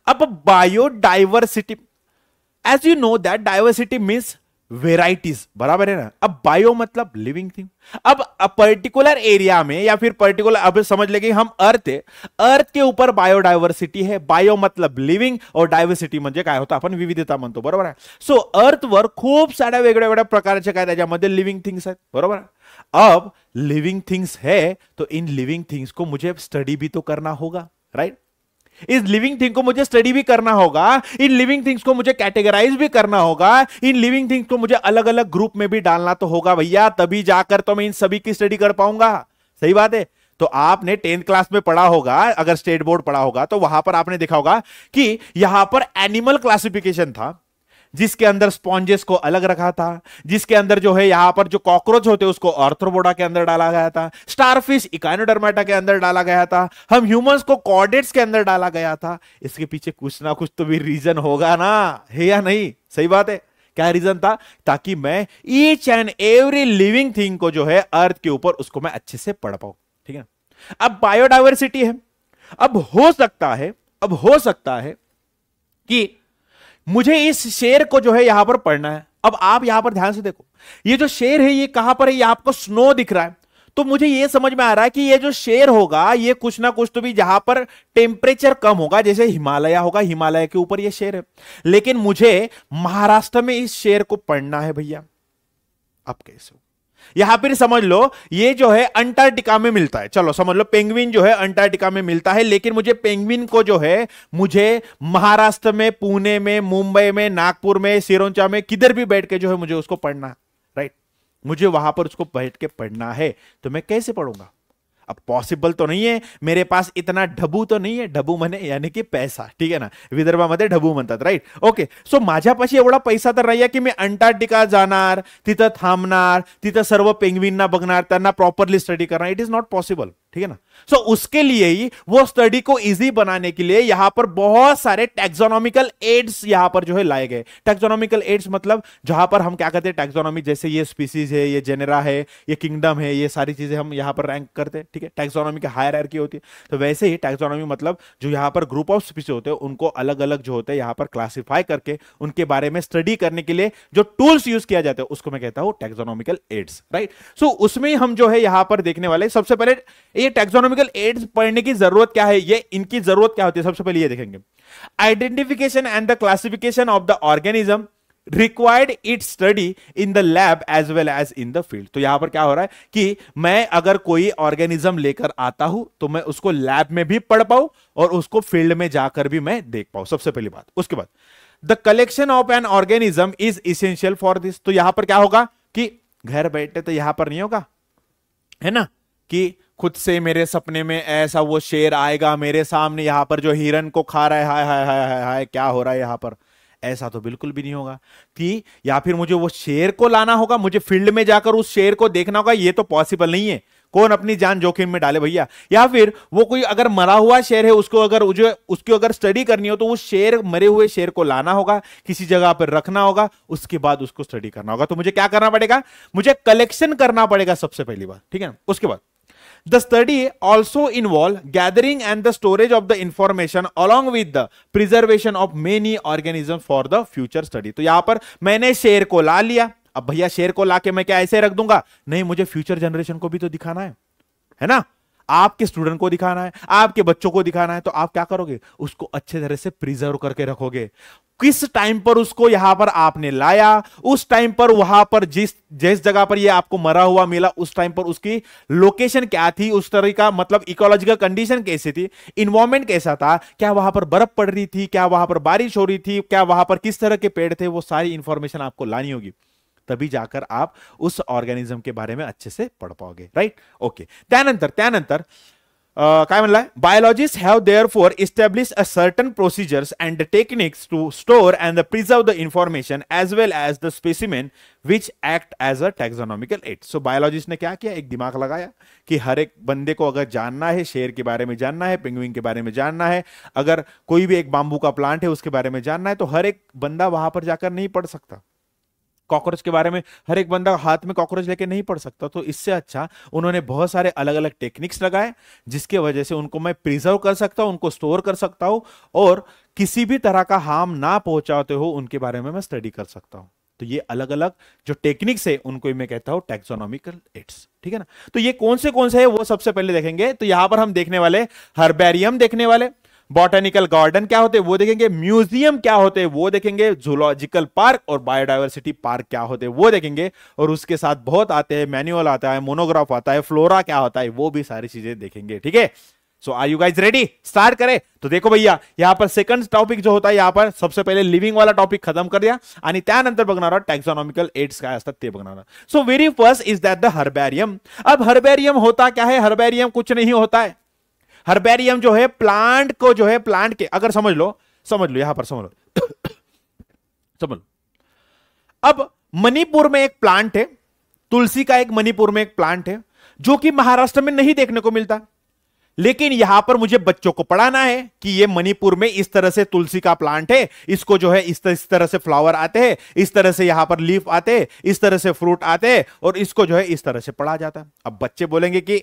अब biodiversity, as you know that diversity means varieties. बराबर है ना. अब बायो मतलब लिविंग थिंग. अब पर्टिकुलर एरिया में या फिर पर्टिकुलर, अब समझ लेंगे हम अर्थ है, अर्थ के ऊपर बायोडायव्हर्सिटी है. बायो मतलब लिव्हिंग और डायव्हर्सिटी म्हणजे काय होतं, आपण विविधता म्हणतो. बरोबर आहे. सो अर्थवर खूप साऱ्या वेगळ्या वेगळ्या प्रकारचे काय त्याच्यामध्ये लिव्हिंग थिंग्स आहेत. बरोबर आहे. अब लिविंग थिंग्स है तो इन लिविंग थिंग्स को मुझे स्टडी भी तो करना होगा. राइट. इस लिविंग थिंग को मुझे स्टडी भी करना होगा, इन लिविंग थिंग्स को मुझे कैटेगराइज भी करना होगा, इन लिविंग थिंग्स को मुझे अलग अलग ग्रुप में भी डालना तो होगा भैया, तभी जाकर तो मैं इन सभी की स्टडी कर पाऊंगा. सही बात है. तो आपने 10th क्लास में पढ़ा होगा, अगर स्टेट बोर्ड पढ़ा होगा तो वहां पर आपने देखा होगा कि यहां पर एनिमल क्लासिफिकेशन था, जिसके अंदर स्पॉन्जेस को अलग रखा था, जिसके अंदर जो है यहां पर जो कॉकरोच होते हैं उसको आर्थ्रोपोडा के अंदर डाला गया था, स्टारफिश इकाइनोडर्मेटा के अंदर डाला गया था, हम ह्यूमंस को कॉर्डेट्स के अंदर डाला गया था. इसके पीछे कुछ ना कुछ तो भी रीजन होगा ना, है या नहीं. सही बात है. क्या रीजन था? ताकि मैं each and every living thing को जो है अर्थ के ऊपर उसको मैं अच्छे से पढ़ पाऊं. ठीक है. अब बायोडाइवर्सिटी है. अब हो सकता है कि मुझे इस शेर को जो है यहां पर पढ़ना है. अब आप यहां पर ध्यान से देखो, ये जो शेर है ये कहां पर है? ये आपको स्नो दिख रहा है. तो मुझे ये समझ में आ रहा है कि ये जो शेर होगा ये कुछ ना कुछ तो भी जहां पर टेम्परेचर कम होगा, जैसे हिमालय होगा, हिमालय के ऊपर ये शेर है. लेकिन मुझे महाराष्ट्र में इस शेर को पढ़ना है भैया. अब कैसे? यहां पर समझ लो ये जो है अंटार्कटिका में मिलता है. चलो समझ लो पेंगुइन जो है अंटार्कटिका में मिलता है, लेकिन मुझे पेंगुइन को जो है मुझे महाराष्ट्र में, पुणे में, मुंबई में, नागपुर में, सिरोंचा में, किधर भी बैठ के जो है मुझे उसको पढ़ना है. राइट. मुझे वहां पर उसको बैठ के पढ़ना है, तो मैं कैसे पढ़ूंगा? अब पॉसिबल तो नहीं है, मेरे पास इतना ढबू तो नहीं है. ढबू म्हणे यानी की पैसा. ठीक आहे ना. विदर्भामध्ये ढबू म्हणतात. राईट. ओके. सो माझ्यापाशी एवढा पैसा तर नाहीये की मी अंटार्कटिका जाणार, तिथं थांबणार, तिथं सर्व पेंग्विनना बघणार, त्यांना प्रॉपरली स्टडी करणार. It is not possible. ठीक है ना. सो उसके लिए ही वो स्टडी को इजी बनाने के लिए यहां पर बहुत सारे टैक्सोनॉमिकल एड्स यहां पर जो है लाए गए. टैक्सोनॉमिकल एड्स मतलब जहां पर हम क्या कहते हैं टैक्सोनॉमी, जैसे ये स्पीसीज है, ये जेनेरा है, ये किंगडम है, ये सारी चीजें हम यहां पर रैंक करते हैं. ठीक है. टैक्सोनॉमी की हायरार्की होती है. तो वैसे ही टैक्सोनॉमी मतलब जो यहां पर ग्रुप ऑफ स्पीसीज होते हैं उनको अलग अलग जो होते हैं यहां पर क्लासिफाई करके उनके बारे में स्टडी करने के लिए जो टूल्स यूज किया जाता है उसको मैं कहता हूं टैक्सोनॉमिकल एड्स. राइट. सो उसमें हम जो है यहां पर देखने वाले सबसे पहले ये टैक्सोनॉमिकल एड्स पढ़ने की जरूरत क्या है, ये इनकी जरूरत क्या होती है, सबसे पहले ये देखेंगे. Identification and the classification of the organism required it study in the lab as well as in the field. तो यहां पर क्या हो रहा है कि मैं अगर कोई ऑर्गेनिज्म लेकर आता हूं तो मैं उसको लैब में भी पढ़ पाऊं और उसको फील्ड में जाकर भी मैं देख पाऊं. सबसे पहली बात. उसके बाद the collection of an organism is essential for this. तो यहां पर क्या होगा कि घर बैठे तो यहां पर नहीं होगा, है ना, कि खुद से मेरे सपने में ऐसा वो शेर आएगा मेरे सामने, यहां पर जो हिरन को खा रहा है, हाय हाय हाय हाय हाय क्या हो रहा है यहां पर. ऐसा तो बिल्कुल भी नहीं होगा. कि या फिर मुझे वो शेर को लाना होगा, मुझे फील्ड में जाकर उस शेर को देखना होगा, ये तो पॉसिबल नहीं है. कौन अपनी जान जोखिम में डाले भैया। या फिर वो कोई अगर मरा हुआ शेर है, उसको अगर उसकी अगर स्टडी करनी हो तो वो शेर, मरे हुए शेर को लाना होगा, किसी जगह पर रखना होगा, उसके बाद उसको स्टडी करना होगा। तो मुझे क्या करना पड़ेगा, मुझे कलेक्शन करना पड़ेगा सबसे पहली बात, ठीक है ना। उसके बाद the study also involve gathering and the storage of the information along with the preservation of many organisms for the future study। तो यहां पर मैंने शेर को ला लिया, अब भैया शेर को लाके मैं क्या ऐसे रख दूंगा, नहीं, मुझे फ्यूचर जनरेशन को भी तो दिखाना है ना, आपके स्टूडेंट को दिखाना है, आपके बच्चों को दिखाना है। तो आप क्या करोगे, उसको अच्छे तरह से प्रिजर्व करके रखोगे। किस टाइम पर उसको यहां पर आपने लाया, उस टाइम पर वहां पर जिस जगह पर ये आपको मरा हुआ मिला, उस टाइम पर उसकी लोकेशन क्या थी, उस तरह का मतलब इकोलॉजिकल कंडीशन कैसी थी, इन्वायरमेंट कैसा था, क्या वहां पर बर्फ पड़ रही थी, क्या वहां पर बारिश हो रही थी, क्या वहां पर किस तरह के पेड़ थे, वो सारी इंफॉर्मेशन आपको लानी होगी। तभी जाकर आप उस ऑर्गेनिज्म के बारे में अच्छे से पढ़ पाओगे, राइट। ओके, त्यानंतर काय म्हणलाय, biologist have therefore establish a certain procedures and techniques to store and preserve the information as well as the specimen which act as a taxonomical aid. So biologist ने क्या किया, एक दिमाग लगाया कि हर एक बंदे को अगर जानना है, शेर के बारे में जानना है, पेंगुइन के बारे में जानना है, अगर कोई भी एक बांबू का प्लांट है उसके बारे में जानना है, तो हर एक बंदा वहां पर जाकर नहीं पढ़ सकता। कॉकरोच के बारे में हर एक बंदा हाथ में कॉकरोच लेके नहीं पढ़ सकता। तो इससे अच्छा उन्होंने बहुत सारे अलग अलग टेक्निक्स लगाए, जिसके वजह से उनको मैं प्रिजर्व कर सकता हूं, उनको स्टोर कर सकता हूं, और किसी भी तरह का हार्म ना पहुंचाते हो उनके बारे में मैं स्टडी कर सकता हूं। तो ये अलग अलग जो टेक्निक्स है उनको मैं कहता हूं टैक्सोनॉमिकल एड्स, ठीक है ना। तो ये कौन से है वो सबसे पहले देखेंगे। तो यहां पर हम देखने वाले हर्बेरियम देखने वाले, बॉटनिकल गार्डन क्या होते हैं वो देखेंगे, म्यूजियम क्या होते हैं वो देखेंगे, जूलॉजिकल पार्क और बायोडायवर्सिटी पार्क क्या होते हैं वो देखेंगे, और उसके साथ बहुत आते हैं, मैनुअल आता है, मोनोग्राफ आता है, फ्लोरा क्या होता है, वो भी सारी चीजें देखेंगे, ठीक है। So are you guys ready, start करें। तो देखो भैया, यहां पर सेकंड टॉपिक जो होता है, यहां पर सबसे पहले लिविंग वाला टॉपिक खत्म कर दिया आणि त्यानंतर बघणार टॅक्सोनॉमिकल एड्स काय असतात ते बघणार। So very first is that the herbarium. अब हर्बेरियम होता क्या है, हर्बेरियम कुछ नहीं होता है। हर्बेरियम जो है प्लांट को, जो है प्लांट के, अगर समझ लो यहां पर समझ लो। अब मणिपुर में एक प्लांट है, तुलसी का एक मणिपुर में एक प्लांट है, जो कि महाराष्ट्र में नहीं देखने को मिलता। लेकिन यहां पर मुझे बच्चों को पढ़ाना है कि ये मणिपुर में इस तरह से तुलसी का प्लांट है, इसको जो है इस तरह से फ्लावर आते हैं, इस तरह से यहां पर लीफ आते हैं, इस तरह से फ्रूट आते हैं, और इसको जो है इस तरह से पढ़ा जाता है। अब बच्चे बोलेंगे कि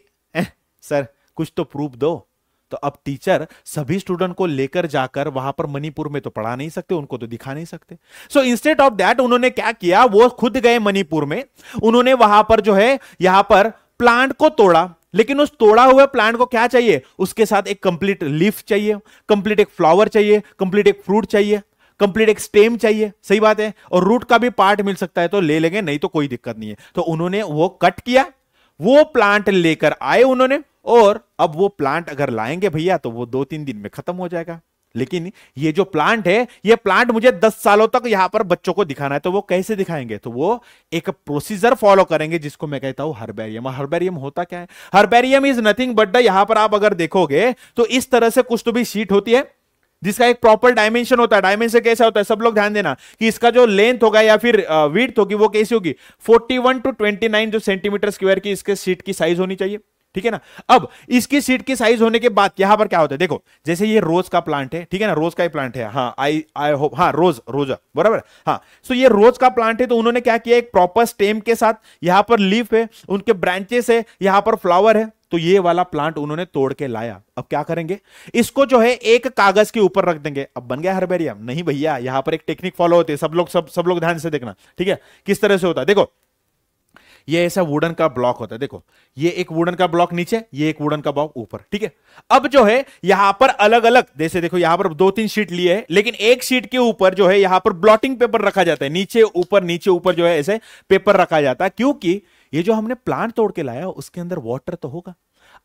सर कुछ तो प्रूफ दो। तो अब टीचर सभी स्टूडेंट को लेकर जाकर वहां पर मणिपुर में तो पढ़ा नहीं सकते, उनको तो दिखा नहीं सकते। सो इंस्टेड ऑफ दैट उन्होंने क्या किया, वो खुद गए मणिपुर में, उन्होंने वहां पर जो है यहां पर प्लांट को तोड़ा। लेकिन उस तोड़ा हुए प्लांट को क्या चाहिए, उसके साथ एक कंप्लीट लीफ चाहिए, कंप्लीट एक फ्लावर चाहिए, कंप्लीट एक फ्रूट चाहिए, कंप्लीट एक स्टेम चाहिए। सही बात है, और रूट का भी पार्ट मिल सकता है तो ले लेंगे, नहीं तो कोई दिक्कत नहीं है। तो उन्होंने वो कट किया, वो प्लांट लेकर आए उन्होंने, और अब वो प्लांट अगर लाएंगे भैया तो वो 2-3 दिन में खत्म हो जाएगा। लेकिन ये जो प्लांट है, ये प्लांट मुझे 10 सालों तक यहां पर बच्चों को दिखाना है, तो वो कैसे दिखाएंगे, तो वो एक प्रोसीजर फॉलो करेंगे जिसको मैं कहता हूं हर्बेरियम। हर्बेरियम होता क्या है, herbarium is nothing but the, यहां पर आप अगर देखोगे तो इस तरह से कुछ तो भी शीट होती है जिसका एक प्रॉपर डायमेंशन होता है। डायमेंशन कैसा होता है, सब लोग ध्यान देना कि इसका जो लेंथ होगा या फिर विड्थ होगी वो कैसी होगी, 41 to 29 जो सेंटीमीटर स्क्वायर की इसके शीट की साइज होनी चाहिए, ठीक है ना। अब इसकी सीट की साइज होने के बाद यहां पर क्या होता है, देखो जैसे ये रोज का प्लांट है, ठीक है ना, रोज का ही प्लांट है, हाँ आई होप, हाँ रोजा बराबर, हाँ। सो ये रोज का प्लांट है, तो उन्होंने क्या किया, एक प्रॉपर स्टेम के साथ यहां पर लीफ है, उनके ब्रांचेस है, यहां पर फ्लावर है, तो ये वाला प्लांट उन्होंने तोड़ के लाया। अब क्या करेंगे, इसको जो है एक कागज के ऊपर रख देंगे। अब बन गया हर्बेरियम? नहीं भैया, यहां पर एक टेक्निक फॉलो होती है, सब लोग ध्यान से देखना, ठीक है, किस तरह से होता है। देखो ये ऐसा वुडन का ब्लॉक होता है, देखो ये एक वुडन का ब्लॉक नीचे, ये एक वुडन का ब्लॉक ऊपर, ठीक है। अब जो है यहां पर अलग अलग, जैसे देखो यहां पर 2-3 शीट लिए है, लेकिन एक शीट के ऊपर जो है यहां पर ब्लॉटिंग पेपर रखा जाता है, नीचे ऊपर जो है ऐसे पेपर रखा जाता है, क्योंकि ये जो हमने प्लांट तोड़ के लाया उसके अंदर वाटर तो होगा।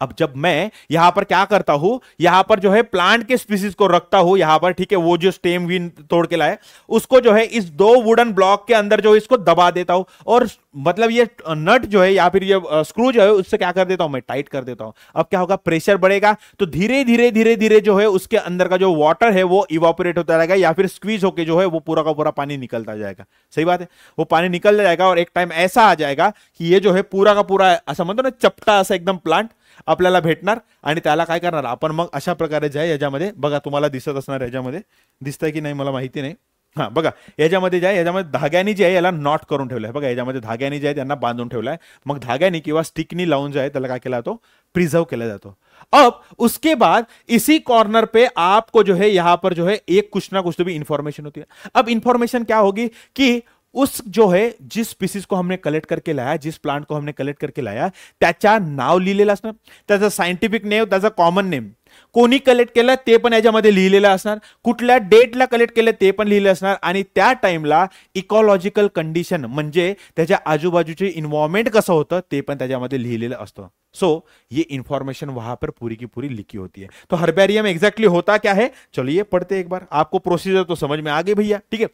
अब जब मैं यहां पर क्या करता हूं, यहां पर जो है प्लांट के स्पीसीज को रखता हूं यहां पर, ठीक है, वो जो स्टेम भी तोड़ के लाए उसको जो है इस दो वुडन ब्लॉक के अंदर जो इसको दबा देता हूं, और मतलब ये नट जो है या फिर ये स्क्रू जो है उससे क्या कर देता हूं, मैं टाइट कर देता हूं। अब क्या होगा, प्रेशर बढ़ेगा तो धीरे धीरे धीरे धीरे जो है उसके अंदर का जो वाटर है वो इवापोरेट होता रहेगा, या फिर स्क्वीज होकर जो है वो पूरा का पूरा पानी निकलता जाएगा। सही बात है, वो पानी निकल जाएगा और एक टाइम ऐसा आ जाएगा की ये जो है पूरा का पूरा असं म्हणतो ना चपटा असं एकदम प्लांट आपल्याला भेटणार, आणि त्याला काय करणार आपण मग अशा प्रकारे जाय याच्यामध्ये बघा, तुम्हाला दिसत असणार याच्यामध्ये, दिसतंय की नाही मला माहिती नाही, हा बघा याच्यामध्ये जे आहे याच्यामध्ये धाग्याने जे आहे याला नॉट करून ठेवलंय, बघा याच्यामध्ये धाग्याने जे आहे त्यांना बांधून ठेवलाय, मग धाग्याने किंवा स्टिकनी लावून जे आहे त्याला काय केला जातो, प्रिझर्व केला जातो। अब उसके बाद इसी कॉर्नर पे आपको जो है यहां पर जो है एक कुछ ना कुछ तो भी इंफॉर्मेशन होती है। अब इंफॉर्मेशन क्या होगी कि उस जो है जिस स्पीसीज को हमने कलेक्ट करके लाया, जिस प्लांट को हमने कलेक्ट करके लाया त्याच्या नाव लिहिलेलं असणार, त्याचं सायंटिफिक नेम, त्याचा कॉमन नेम, कोणी कलेक्ट केलं ते पण याच्यामध्ये लिहिलेलं असणार, कुठल्या डेटला कलेक्ट केलं ते पण लिहिलेलं असणार, आणि त्या टाइमला इकॉलॉजिकल कंडिशन म्हणजे त्याच्या आजूबाजूचे इन्व्हायरमेंट कसं होतं ते पण त्याच्यामध्ये लिहिलेलं असतं। सो ये इंफॉर्मेशन वहां पर पूरी की पूरी लिखी होती है। तो हर्बेरियम एग्जैक्टली होता क्या है, चलिए पढ़ते एक बार, आपको प्रोसीजर तो समझ में आ गई भैया, ठीक है।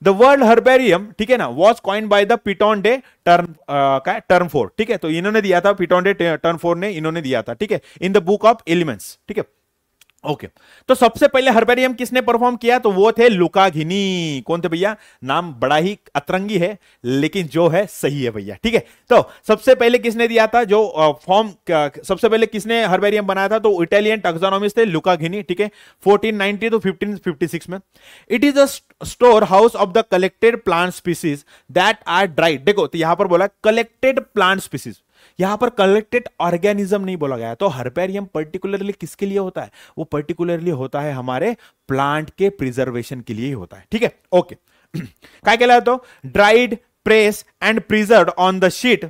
द वर्ड हर्बेरियम, ठीक है ना, was coined by the Pitonde term 4, ठीक है, तो इन्होंने दिया था, पिटोंडे टर्म 4 ने इन्होंने दिया था, ठीक है, in the book of elements, ठीक है। ओके, तो सबसे पहले हर्बेरियम किसने परफॉर्म किया, तो वो थे लुका घिनी। कौन थे भैया, नाम बड़ा ही अतरंगी है लेकिन जो है सही है भैया, ठीक है। तो सबसे पहले किसने दिया था जो फॉर्म, सबसे पहले किसने हर्बेरियम बनाया था, तो इटालियन टैक्सोनॉमिस्ट थे लुका घिनी, ठीक है, 1490 to 1556 में। It is a storehouse of the collected plant species that are dried. देखो तो यहां पर बोला कलेक्टेड प्लांट स्पीसीज, यहां पर कलेक्टेड ऑर्गेनिज्म नहीं बोला गया। तो हर्बेरियम पर्टिकुलरली किसके लिए होता है, वो पर्टिकुलरली होता है हमारे प्लांट के प्रिजर्वेशन के लिए ही होता है, ठीक है। ओके, काय केला जातो, dried, press and preserved on the sheet,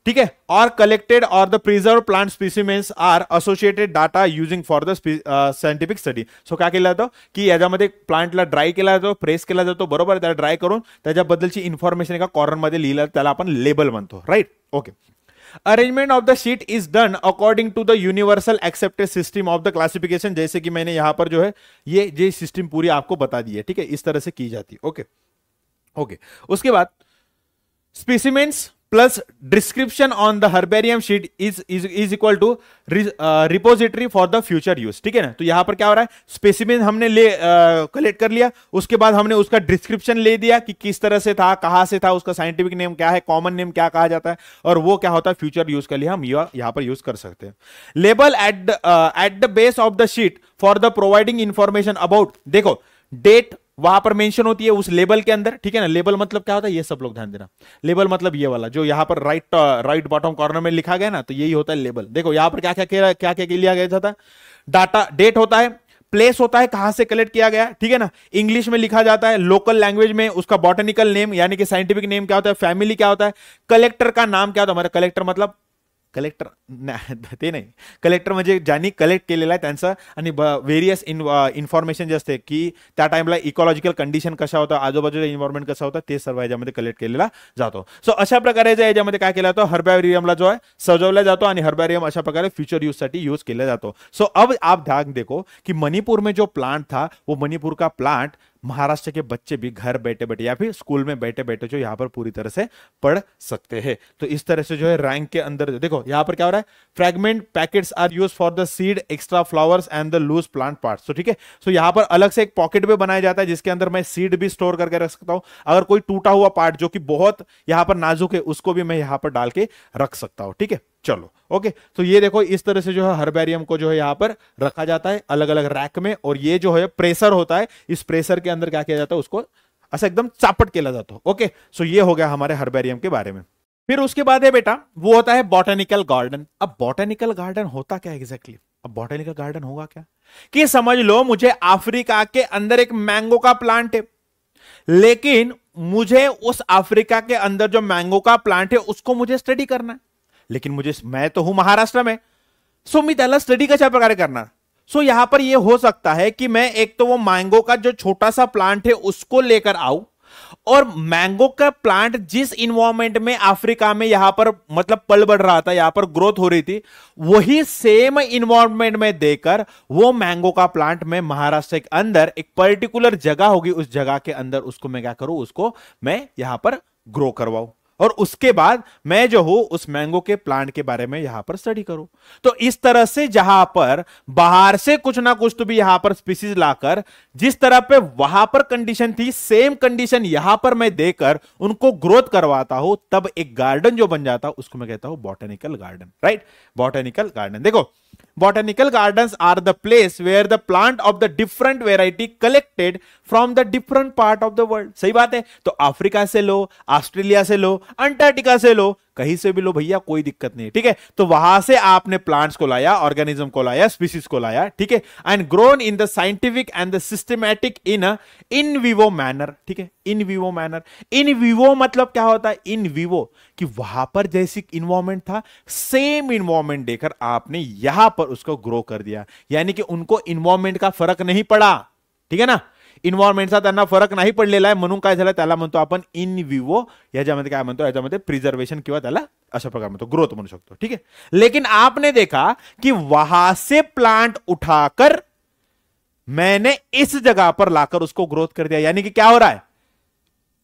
ठीक है, और कलेक्टेड और the preserve plant specimens are associated data using for the scientific study. So काय केलं जातं की याच्यामध्ये प्लांटला ड्राय केला जातो, प्रेस केला जातो, बरोबर, त्याला ड्राय करून त्याच्याबद्दलची इन्फॉर्मेशन एका कॉर्नर मध्ये लिहिलं, त्याला आपण लेबल म्हणतो, right. Okay, arrangement of the sheet is done according to the universal accepted system of the classification, जैसे कि मैंने यहां पर जो है ये सिस्टम पूरी आपको बता दी है, ठीक है, इस तरह से की जाती है। ओके ओके, उसके बाद specimens plus description on the herbarium sheet is equal to repository for the future use, ठीक है ना। तो यहां पर क्या हो रहा है, स्पेसिमेन हमने कलेक्ट कर लिया, उसके बाद हमने उसका डिस्क्रिप्शन ले दिया कि किस तरह से था, कहां से था, उसका साइंटिफिक नेम क्या है, कॉमन नेम क्या कहा जाता है, और वो क्या होता है फ्यूचर यूज के लिए हम यहां पर यूज कर सकते हैं। Label at the base of the sheet for the providing information about, देखो डेट वहां पर मेंशन होती है उस लेबल के अंदर, ठीक है ना। लेबल मतलब क्या होता है, ये सब लोग ध्यान देना, लेबल मतलब ये वाला जो यहां पर राइट बॉटम कॉर्नर में लिखा गया ना, तो यही होता है लेबल। देखो यहां पर क्या क्या लिया गया था, डाटा, डेट होता है, प्लेस होता है कहां से कलेक्ट किया गया, ठीक है ना, इंग्लिश में लिखा जाता है, लोकल लैंग्वेज में उसका बॉटनिकल नेम यानी कि साइंटिफिक नेम क्या होता है, फैमिली क्या होता है, कलेक्टर का नाम क्या होता है, हमारा कलेक्टर मतलब कलेक्टर ते नाही, कलेक्टर म्हणजे ज्यांनी कलेक्ट केलेला आहे त्यांचं, आणि व्हेरियस इन्फॉर्मेशन जे असते की त्या टाइमला इकॉलॉजिकल कंडिशन कशा होता, आजूबाजूचा इन्व्हायरमेंट कसा होता, ते सर्व याच्यामध्ये कलेक्ट केलेला जातो। सो अशा प्रकारे जे याच्यामध्ये काय केला जातो, हर्बेरियमला जो आहे सजवला जातो, आणि हर्बेरियम अशा प्रकारे फ्यूचर यूज साठी यूज केला जातो। सो अब आप ध्यान देखो कि मणिपुर में जो प्लांट था वो मणिपुर का प्लांट महाराष्ट्र के बच्चे भी घर बैठे बैठे या फिर स्कूल में बैठे बैठे जो यहाँ पर पूरी तरह से पढ़ सकते हैं। तो इस तरह से जो है रैंक के अंदर देखो यहाँ पर क्या हो रहा है, fragment packets are use for the seed, extra flowers and the loose plant parts. तो ठीक है, सो यहाँ पर अलग से एक पॉकेट भी बनाया जाता है जिसके अंदर मैं सीड भी स्टोर करके रख सकता हूं। अगर कोई टूटा हुआ पार्ट जो कि बहुत यहाँ पर नाजुक है उसको भी मैं यहाँ पर डाल के रख सकता हूं। ठीक है, चलो ओके। तो ये देखो इस तरह से जो है हर्बेरियम को जो है यहाँ पर रखा जाता है अलग अलग रैक में, और ये जो है प्रेशर होता है, इस प्रेशर के अंदर क्या किया जाता है, उसको ऐसा एकदम चापट केला जाता है। ओके, सो ये हो गया हमारे हर्बेरियम के बारे में। फिर उसके बाद है बेटा वो होता है बॉटेनिकल गार्डन। अब बॉटेनिकल गार्डन होता क्या एग्जैक्टली, अब बॉटेनिकल गार्डन होगा क्या कि समझ लो मुझे अफ्रीका के अंदर एक मैंगो का प्लांट है, लेकिन मुझे उस अफ्रीका के अंदर जो मैंगो का प्लांट है उसको मुझे स्टडी करना है, लेकिन मैं तो हूं महाराष्ट्र में, सो मी त्याला स्टडी कशा प्रकारे करणार। सो यहां पर यह हो सकता है कि मैं एक तो वो मैंगो का जो छोटा सा प्लांट है उसको लेकर आऊं, और मैंगो का प्लांट जिस इन्वायरमेंट में अफ्रीका में यहां पर मतलब पल बढ़ रहा था, यहां पर ग्रोथ हो रही थी, वही सेम इन्वायरमेंट में देकर वो मैंगो का प्लांट में महाराष्ट्र के अंदर एक पर्टिकुलर जगह होगी, उस जगह के अंदर उसको मैं क्या करूं, उसको मैं यहां पर ग्रो करवाऊं और उसके बाद मैं जो हूं उस मैंगो के प्लांट के बारे में यहां पर स्टडी करूं। तो इस तरह से जहां पर बाहर से कुछ ना कुछ तो भी यहां पर स्पीसीज लाकर जिस तरह पे वहां पर कंडीशन थी, सेम कंडीशन यहां पर मैं देकर उनको ग्रोथ करवाता हूं, तब एक गार्डन जो बन जाता है उसको मैं कहता हूं botanical garden, right. Botanical garden, देखो botanical gardens are the place where the plant of the different variety collected from the different part of the world। सही बात है। तो अफ्रीका से लो, ऑस्ट्रेलिया से लो, अंटार्कटिका से लो, कहीं से भी लो भैया, कोई दिक्कत नहीं है, ठीक है। तो वहां से आपने प्लांट्स को लाया, ऑर्गेनिज्म को लाया, स्पीसीज को लाया, ठीक है, and grown in the scientific and the systematic in vivo manner, ठीक है। In vivo manner, in vivo मतलब क्या होता है, इन विवो कि वहां पर जैसी इन्वायरमेंट था सेम इन्वायरमेंट देकर आपने यहां पर उसको ग्रो कर दिया, यानी कि उनको इन्वायरमेंट का फरक नहीं पड़ा, ठीक है ना। इन्व्हायरमेंटचा त्यांना फरक नाही पडलेला आहे, म्हणून काय झालं, त्याला म्हणतो आपण इन विवो, याच्यामध्ये काय म्हणतो, याच्यामध्ये प्रिझर्वेशन किंवा त्याला अशा प्रकार म्हणतो, ग्रोथ म्हणू शकतो, ठीक है। लेकिन आपने देखा कि वहां से प्लांट उठाकर मैंने इस जगह पर लाकर उसको ग्रोथ कर दिया, यानी कि क्या हो रहा है,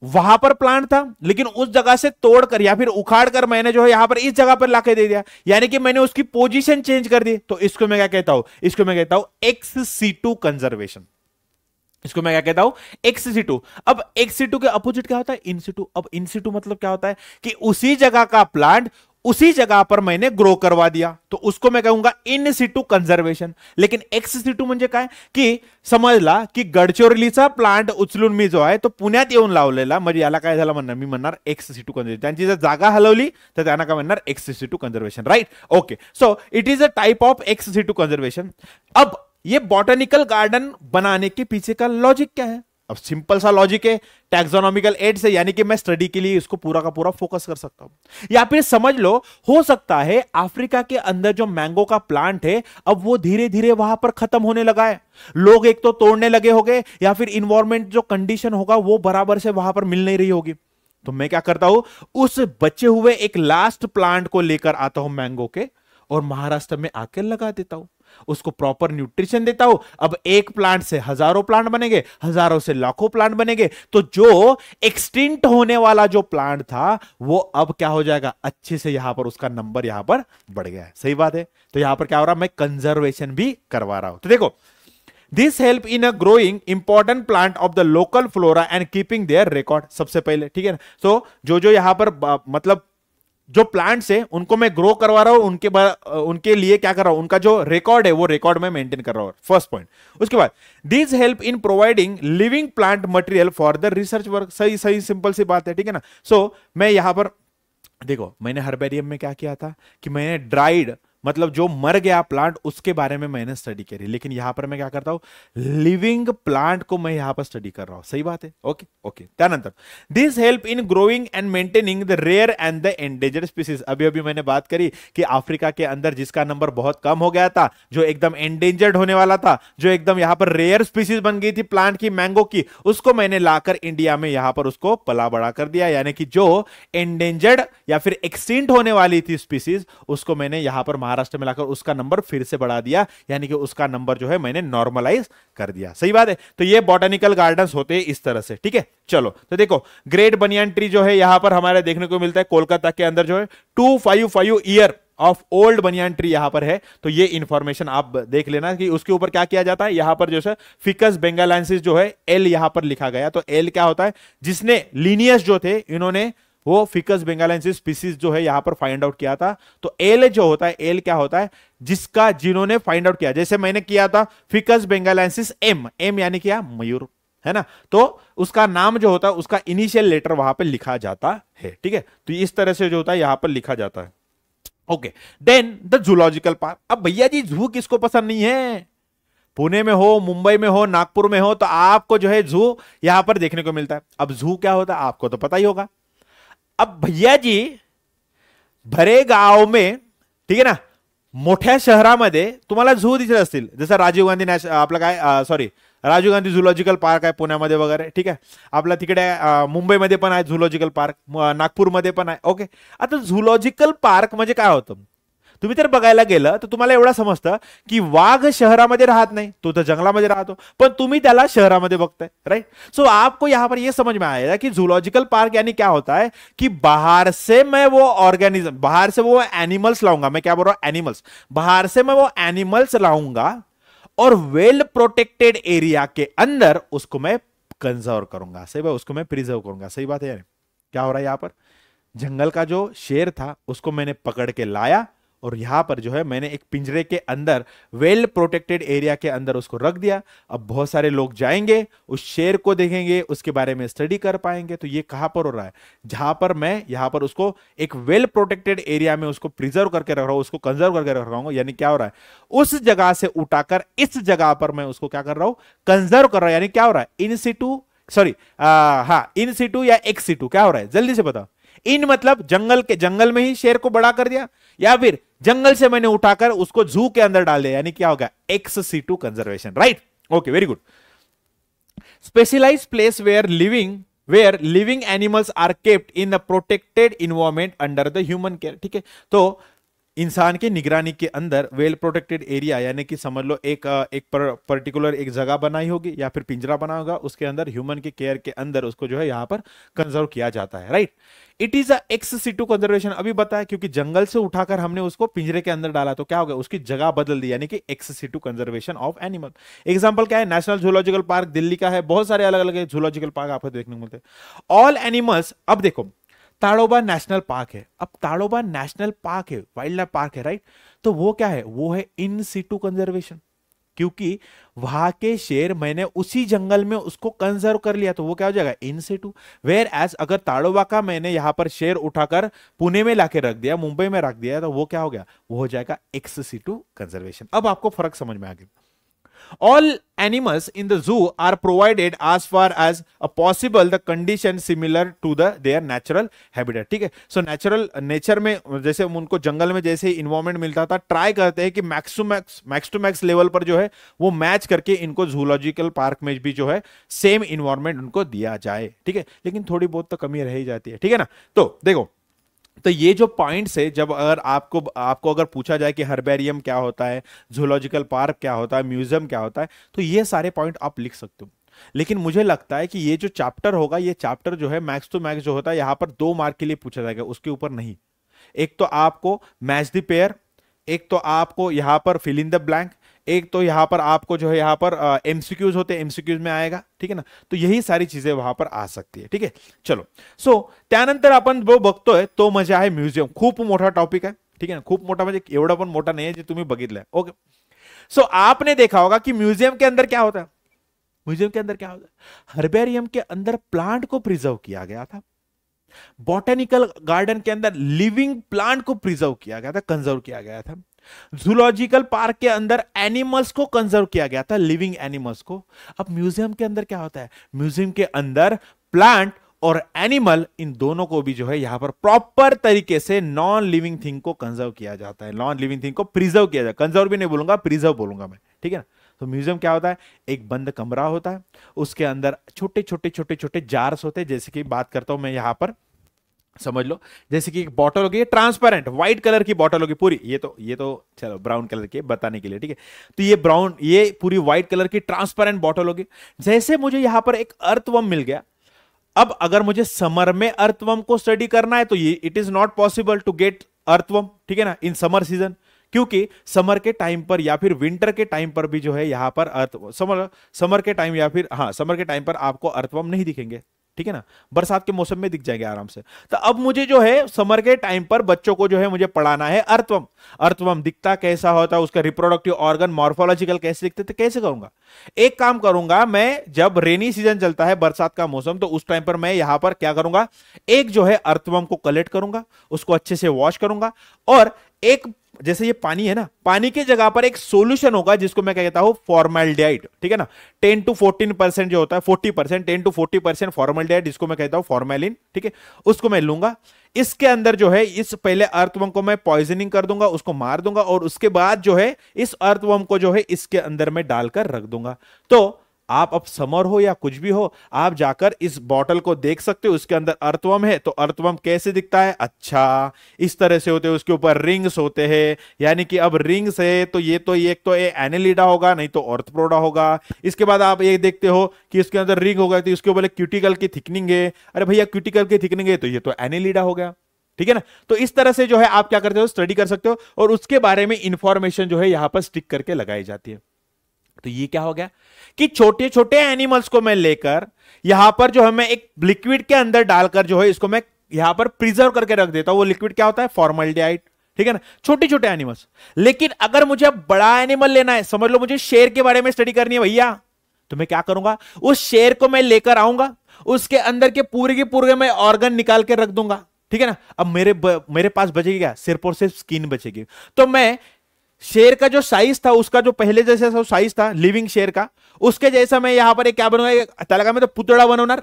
वहां पर प्लांट था लेकिन उस जगह से तोड़कर या फिर उखाड़कर मैंने जो है यहां पर इस जगह पर लाके दे दिया, यानी कि मैंने उसकी पोजीशन चेंज कर दी। तो इसको मैं क्या कहता हूं, इसको मैं कहता हूं एक्स सीटू कंजर्वेशन। इसको मैं क्या कहता हूं, एक्स सीटू। अब एक्स सीटू के अपोजिट क्या होता है, इन सीटू। अब इन सीटू मतलब क्या होता है कि उसी जगह का प्लांट उसी जगह पर मैंने ग्रो करवा दिया, तो उसको मैं कहूंगा इन सीटू कंजर्वेशन। लेकिन एक्स सीटू म्हणजे काय की समजला की गडचिरोलीचा प्लांट उचलून मी जो आहे तो पुण्यात येऊन लावलेला, म्हणजे याला काय झालं म्हणणार, मी म्हणणार एक्स सीटू कंजर्वेशन। त्यांची जर जागा हलवली तर त्यांना काय म्हणणार, ex situ conservation, right. Okay, so it is a type of ex situ conservation. अब ये बॉटनिकल गार्डन बनाने के पीछे का लॉजिक क्या है, अब सिंपल सा लॉजिक है, टैक्सोनॉमिकल एड से, यानी कि मैं स्टडी के लिए इसको पूरा का पूरा फोकस कर सकता हूं। या फिर समझ लो, हो सकता है अफ्रीका के अंदर जो मैंगो का प्लांट है अब वो धीरे धीरे वहां पर खत्म होने लगा है, लोग एक तो तोड़ने लगे होंगे या फिर इन्वायरमेंट जो कंडीशन होगा वो बराबर से वहां पर मिल नहीं रही होगी। तो मैं क्या करता हूं, उस बचे हुए एक लास्ट प्लांट को लेकर आता हूं मैंगो के और महाराष्ट्र में आकर लगा देता हूं, उसको प्रॉपर न्यूट्रिशन देता हूं। अब एक प्लांट से हजारों प्लांट बनेंगे, हजारों से लाखों प्लांट बनेंगे, तो जो एक्सटिंक्ट होने वाला जो प्लांट था वो अब क्या हो जाएगा, अच्छे से यहां पर उसका नंबर यहां पर बढ़ गया है। सही बात है। तो यहां पर क्या हो रहा है, मैं कंजर्वेशन भी करवा रहा हूं। तो देखो, this help in a growing important plant of the local flora and keeping their record. सबसे पहले, ठीक है ना। तो जो यहां पर मतलब जो प्लांट्स है उनको मैं ग्रो करवा रहा हूं, उनके लिए क्या कर रहा हूं, उनका जो रिकॉर्ड है वो रिकॉर्ड में मेंटेन कर रहा हूं, फर्स्ट पॉइंट। उसके बाद this help in providing living plant material for the research work. सही सही सिंपल सी बात है, ठीक है ना। सो मैं यहां पर देखो, मैंने हर्बेरियम में क्या किया था कि मैंने ड्राइड मतलब जो मर गया प्लांट उसके बारे में मैंने स्टडी करी, लेकिन यहां पर मैं क्या करता हूं, लिविंग प्लांट को मैं यहां पर स्टडी कर रहा हूं। सही बात है। ओके ओके, त्यानंतर this help in growing and maintaining the rare and the endangered species. अभी अभी मैंने बात करी कि अफ्रीका के अंदर जिसका नंबर बहुत कम हो गया था, जो एकदम एंडेंजर्ड होने वाला था, जो एकदम यहां पर रेयर स्पीसीज बन गई थी प्लांट की, मैंगो की, उसको मैंने लाकर इंडिया में यहां पर उसको पला बड़ा कर दिया, यानी कि जो एंडेंजर्ड या फिर एक्सटिंक्ट होने वाली थी स्पीसीज उसको मैंने यहां पर महाराष्ट्र में लाकर उसका नंबर फिर से बढ़ा दिया, यानी कि उसका नंबर जो है मैंने नॉर्मलाइज कर दिया। सही बात है। तो ये बॉटनिकल गार्डन्स होते हैं इस तरह से, ठीक है। चलो, तो देखो, ग्रेट बनियान ट्री जो है यहां पर हमारे देखने को मिलता है कोलकाता के अंदर, जो है 255 year of old banyan tree यहां पर है। तो ये इंफॉर्मेशन आप देख लेना कि उसके ऊपर क्या किया जाता है। यहां पर जो है फिकस बेंगालेंसिस जो है एल यहां पर लिखा गया। तो एल क्या होता है, जिसने लीनियस जो थे इन्होंने वो फिकस बेंगालेंसिस स्पीसीज जो है यहां पर फाइंड आउट किया था। तो एल जो होता है, एल क्या होता है, जिन्होंने फाइंड आउट किया, जैसे मैंने किया था फिकस बेंगालेंसिस एम, एम यानी क्या, मयूर, है ना। तो उसका नाम जो होता है उसका इनिशियल लेटर वहां पर लिखा जाता है, ठीक है। तो इस तरह से जो होता है यहां पर लिखा जाता है। Okay, then the zoological park. अब भैया जी जू किसको पसंद नहीं है, पुणे में हो, मुंबई में हो, नागपुर में हो, तो आपको जो है जू यहां पर देखने को मिलता है। अब जू क्या होता है आपको तो पता ही होगा। अब भैया जी भरे गाव में, ठीक है ना, मोठ्या शहरामध्ये तुम्हाला झू दिसत असतील, जसं राजीव गांधी आपलं काय sorry Rajiv Gandhi zoological park आहे पुण्यामध्ये वगैरे, ठीक आहे. आपल्या तिकडे मुंबईमध्ये पण आहे झुलॉजिकल पार्क, नागपूरमध्ये पण आहे. ओके, आता झुलॉजिकल पार्क म्हणजे काय होतं, तुम्ही तर बघायला गेलं तर तुम्हाला एवढं समजतं की वाघ शहरामध्ये राहत नाही, तो तर जंगलामध्ये राहतो, पण तुम्ही त्याला शहरामध्ये बघताय, राइट. सो आपको यहां पर यह समझ में आएगा कि जूलॉजिकल पार्क यानी क्या होता है कि बाहर से मैं वो ऑर्गेनिज्म, बाहर से वो एनिमल्स लाऊंगा, मैं क्या बोल रहा हूं एनिमल्स, बाहर से मैं वो एनिमल्स लाऊंगा और वेल प्रोटेक्टेड एरिया के अंदर उसको मैं कंजर्व करूंगा, सही बात, उसको मैं प्रिजर्व करूंगा. सही बात है यार. क्या हो रहा है यहां पर, जंगल का जो शेर था उसको मैंने पकड़ के लाया और यहां पर जो है मैंने एक पिंजरे के अंदर वेल प्रोटेक्टेड एरिया के अंदर उसको रख दिया. अब बहुत सारे लोग जाएंगे, उस शेर को देखेंगे, उसके बारे में स्टडी कर पाएंगे. तो ये कहां पर हो रहा है, जहां पर मैं यहां पर उसको एक वेल प्रोटेक्टेड एरिया में उसको प्रिजर्व करके रख रहा हूं, उसको कंजर्व करके रख रहा हूं. यानी क्या हो रहा है, उस जगह से उठाकर इस जगह पर मैं उसको क्या कर रहा हूं, कंजर्व कर रहा हूं. यानी क्या हो रहा है, इन सिटू, सॉरी हाँ इन सिटू या एक्स सिटू, क्या हो रहा है जल्दी से बताओ. इन मतलब जंगल में ही शेर को बड़ा कर दिया, या फिर जंगल से मैंने उठाकर उसको जू के अंदर डाल दिया, यानी क्या होगा, ex situ conservation, right. Okay, very good. Specialised place where living animals are kept in the protected environment under the human care. ठीक है, तो इंसान की निगरानी के अंदर वेल प्रोटेक्टेड एरिया, यानी कि समझ लो एक पर्टिकुलर एक जगह बनाई होगी या फिर पिंजरा बना होगा, उसके अंदर ह्यूमन के केयर के अंदर उसको जो है यहां पर कंजर्व किया जाता है, right. It is a x situ conservation, अभी बताया, क्योंकि जंगल से उठाकर हमने उसको पिंजरे के अंदर डाला तो क्या हो गया, उसकी जगह बदल दी, यानी कि x situ conservation of animal. Example क्या है, नेशनल जूलॉजिकल पार्क दिल्ली का है, बहुत सारे अलग अलग जूलॉजिकल पार्क आपको देखने को मिलते हैं. ऑल एनिमल्स, अब देखो ताड़ोबा नेशनल पार्क है, अब ताड़ोबा नेशनल पार्क है, वाइल्ड लाइफ पार्क है, राइट. तो वो क्या है, वो है इन सिटू कंजर्वेशन, क्योंकि वहां के शेर मैंने उसी जंगल में उसको कंजर्व कर लिया, तो वो क्या हो जाएगा, इन सिटू. वेयर एज अगर ताड़ोबा का मैंने यहां पर शेर उठाकर पुणे में लाके रख दिया, मुंबई में रख दिया, तो वो क्या हो गया, वो हो जाएगा एक्स सिटू कंजर्वेशन. अब आपको फर्क समझ में आ गया. All animals in the zoo are provided as far as possible the condition similar to their natural habitat. ठीक है, सो नेचर में जैसे उनको जंगल में जैसे इन्वायरमेंट मिलता था, ट्राई करते हैं कि मैक्स टू मैक्स लेवल पर जो है वो मैच करके इनको जूलॉजिकल पार्क में भी जो है सेम इन्वायरमेंट उनको दिया जाए. ठीक है, लेकिन थोड़ी बहुत तो कमी रह ही जाती है, ठीक है ना. तो देखो, तो ये जो पॉइंट्स है, जब अगर आपको अगर पूछा जाए कि हर्बेरियम क्या होता है, जूलॉजिकल पार्क क्या होता है, म्यूजियम क्या होता है, तो ये सारे पॉइंट आप लिख सकते हो. लेकिन मुझे लगता है कि ये जो चैप्टर होगा, ये चैप्टर जो है मैक्स टू मैक्स जो होता है यहां पर 2 मार्क के लिए पूछा जाएगा, उसके ऊपर नहीं. एक तो आपको मैच द पेयर, एक तो आपको यहां पर फिल इन द ब्लैंक, एक तो यहां पर आपको जो है यहां पर एमसीक्यूज होते हैं, एमसीक्यूज में आएगा, ठीक है ना. तो यही सारी चीजें वहां पर आ सकती है, ठीक है. चलो, सो त्यानंतर आपण जो बघतोय तो म्हणजे आहे म्युझियम. खूप मोठा टॉपिक आहे, ठीक है ना, खूप मोठा म्हणजे एवढा पण मोठा नाही आहे जे तुम्ही बघितलंय. ओके, सो आपने देखा होगा कि म्यूजियम के अंदर क्या होता है, म्यूजियम के अंदर क्या होता है, हर्बेरियम के अंदर प्लांट को प्रिजर्व किया गया था, बॉटेनिकल गार्डन के अंदर लिविंग प्लांट को प्रिजर्व किया गया था, कंजर्व किया गया था. जूलॉजिकल पार्क के अंदर एनिमल्स को कंजर्व किया गया था, लिविंग एनिमल्स को. अब म्यूजियम के अंदर क्या होता है, म्यूजियम के अंदर प्लांट और एनिमल, इन दोनों को भी जो है यहां पर प्रॉपर तरीके से नॉन लिविंग थिंग को कंजर्व किया जाता है, नॉन लिविंग थिंग को प्रिजर्व किया जाता है. कंजर्व भी नहीं बोलूंगा, प्रिजर्व बोलूंगा मैं, ठीक है ना. तो म्यूजियम क्या होता है, एक बंद कमरा होता है, उसके अंदर छोटे छोटे छोटे छोटे जार्स होते हैं. जैसे कि बात करता हूं मैं यहां पर, समझ लो, जैसे कि एक बॉटल होगी ट्रांसपेरेंट व्हाइट कलर की बॉटल होगी पूरी, ये तो चलो ब्राउन कलर की बताने के लिए, ठीक है. तो ये पूरी व्हाइट कलर की ट्रांसपेरेंट बॉटल होगी. जैसे मुझे यहां पर एक अर्थवर्म मिल गया, अब अगर मुझे समर में अर्थवर्म को स्टडी करना है तो ये it is not possible to get earthworm, ठीक है ना, इन समर सीजन, क्योंकि समर के टाइम पर या फिर विंटर के टाइम पर भी जो है यहां पर समर के टाइम या फिर समर के टाइम पर आपको अर्थवर्म नहीं दिखेंगे, ठीक है ना, बरसात के मौसम में दिख जाएंगे आराम से. तो अब मुझे जो है समर के टाइम पर बच्चों को जो है मुझे पढ़ाना है अर्थवर्म. अर्थवर्म दिखता कैसा होता है, उसका रिप्रोडक्टिव ऑर्गन मॉर्फोलॉजिकल कैसे दिखते, तो कैसे करूंगा, एक काम करूंगा मैं, जब रेनी सीजन चलता है, बरसात का मौसम, तो उस टाइम पर मैं यहां पर क्या करूंगा, एक जो है अर्थवर्म को कलेक्ट करूंगा, उसको अच्छे से वॉश करूंगा, और एक जैसे ये पानी है ना, पानी की जगह पर एक सॉल्यूशन होगा जिसको मैं कहता हूं फॉर्मल्डिहाइड, ठीक है ना. 10 to 14% जो होता है, 40%, 10 to 40% फॉर्मल्डिहाइड, जिसको मैं कहता हूं फॉर्मेलिन, ठीक है, उसको मैं लूंगा. इसके अंदर जो है इस पहले अर्थवर्म को मैं पॉइजनिंग कर दूंगा, उसको मार दूंगा, और उसके बाद जो है इस अर्थवर्म को जो है इसके अंदर में डालकर रख दूंगा. तो आप अब समर हो या कुछ भी हो, आप जाकर इस बॉटल को देख सकते हो, उसके अंदर अर्थवर्म है। तो अर्थवर्म कैसे दिखता है? अच्छा, इस तरह से होते हैं, उसके ऊपर रिंग्स होते हैं, यानी कि अब रिंग्स है तो ये तो एक तो एनेलिडा होगा, नहीं तो ऑर्थ्रोपोडा होगा। इसके बाद आप ये देखते हो कि इसके अंदर रिंग होगा, तो इसके ऊपर क्यूटिकल की थिकनिंग है। अरे भैया क्यूटिकल की थिकनिंग है तो ये तो एनेलिडा हो गया, ठीक है ना। तो इस तरह से जो है आप क्या करते हो, स्टडी कर सकते हो, और उसके बारे में इंफॉर्मेशन जो है यहां पर स्टिक करके लगाई जाती है। तो ये क्या हो गया कि छोटे छोटे एनिमल्स को मैं लेकर यहां पर जो है मैं एक लिक्विड के अंदर डालकर जो है इसको मैं यहां पर प्रिजर्व करके रख देता हूं। वो लिक्विड क्या होता है? फॉर्मल्डिहाइड, ठीक है ना। छोटे छोटे एनिमल्स। लेकिन अगर मुझे बड़ा एनिमल लेना है, समझ लो मुझे शेर के बारे में स्टडी करनी है भैया, तो मैं क्या करूंगा, उस शेर को मैं लेकर आऊंगा, उसके अंदर के पूरे मैं ऑर्गन निकाल के रख दूंगा, ठीक है ना। अब मेरे पास बचेगी क्या? सिर्फ और सिर्फ स्किन बचेगी। तो मैं शेर का जो साइज था, उसका जो पहले जैसा साइज था लिव्हिंग शेर का, उसके जैसा मैं यहां पर एक क्या बनवूंगा, त्याला काय म्हणतात पुतळा बनवणार,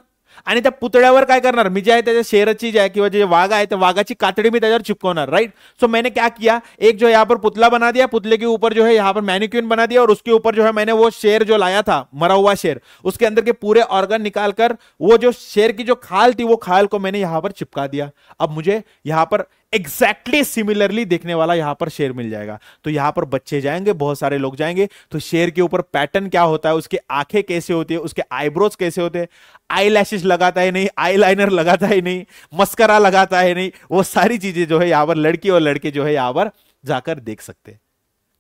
आणि त्या पुतळ्यावर काय करणार मी, जे आहे त्याच्या शेरची जे आहे किंवा जे वाघ आहे त्या वाघाची कातडी मी त्याच्यावर चिपकवणार, राइट। सो मैंने क्या किया, एक जो यहां पर पुतला बना दिया, पुतले के ऊपर जो है यहां पर मैनिक्यून बना दिया, और उसके ऊपर जो है मैंने वो शेर जो लाया था, मरा हुआ शेर, उसके अंदर के पूरे ऑर्गन निकालकर वो जो शेर की जो खाल थी, वो खाल को मैंने यहां पर चिपका दिया। अब मुझे यहां पर एग्जैक्टली सिमिलरली देखने वाला यहां पर शेर मिल जाएगा। तो यहां पर बच्चे जाएंगे, बहुत सारे लोग जाएंगे, तो शेर के ऊपर पैटर्न क्या होता है, उसकी आंखें कैसे होती है, उसके आईब्रोज कैसे होते हैं, आई लैशेस लगाता है नहीं, आई लाइनर लगाता है नहीं, मस्करा लगाता है नहीं, वो सारी चीजें जो है यहां पर लड़की और लड़के जो है यहां पर जाकर देख सकते हैं।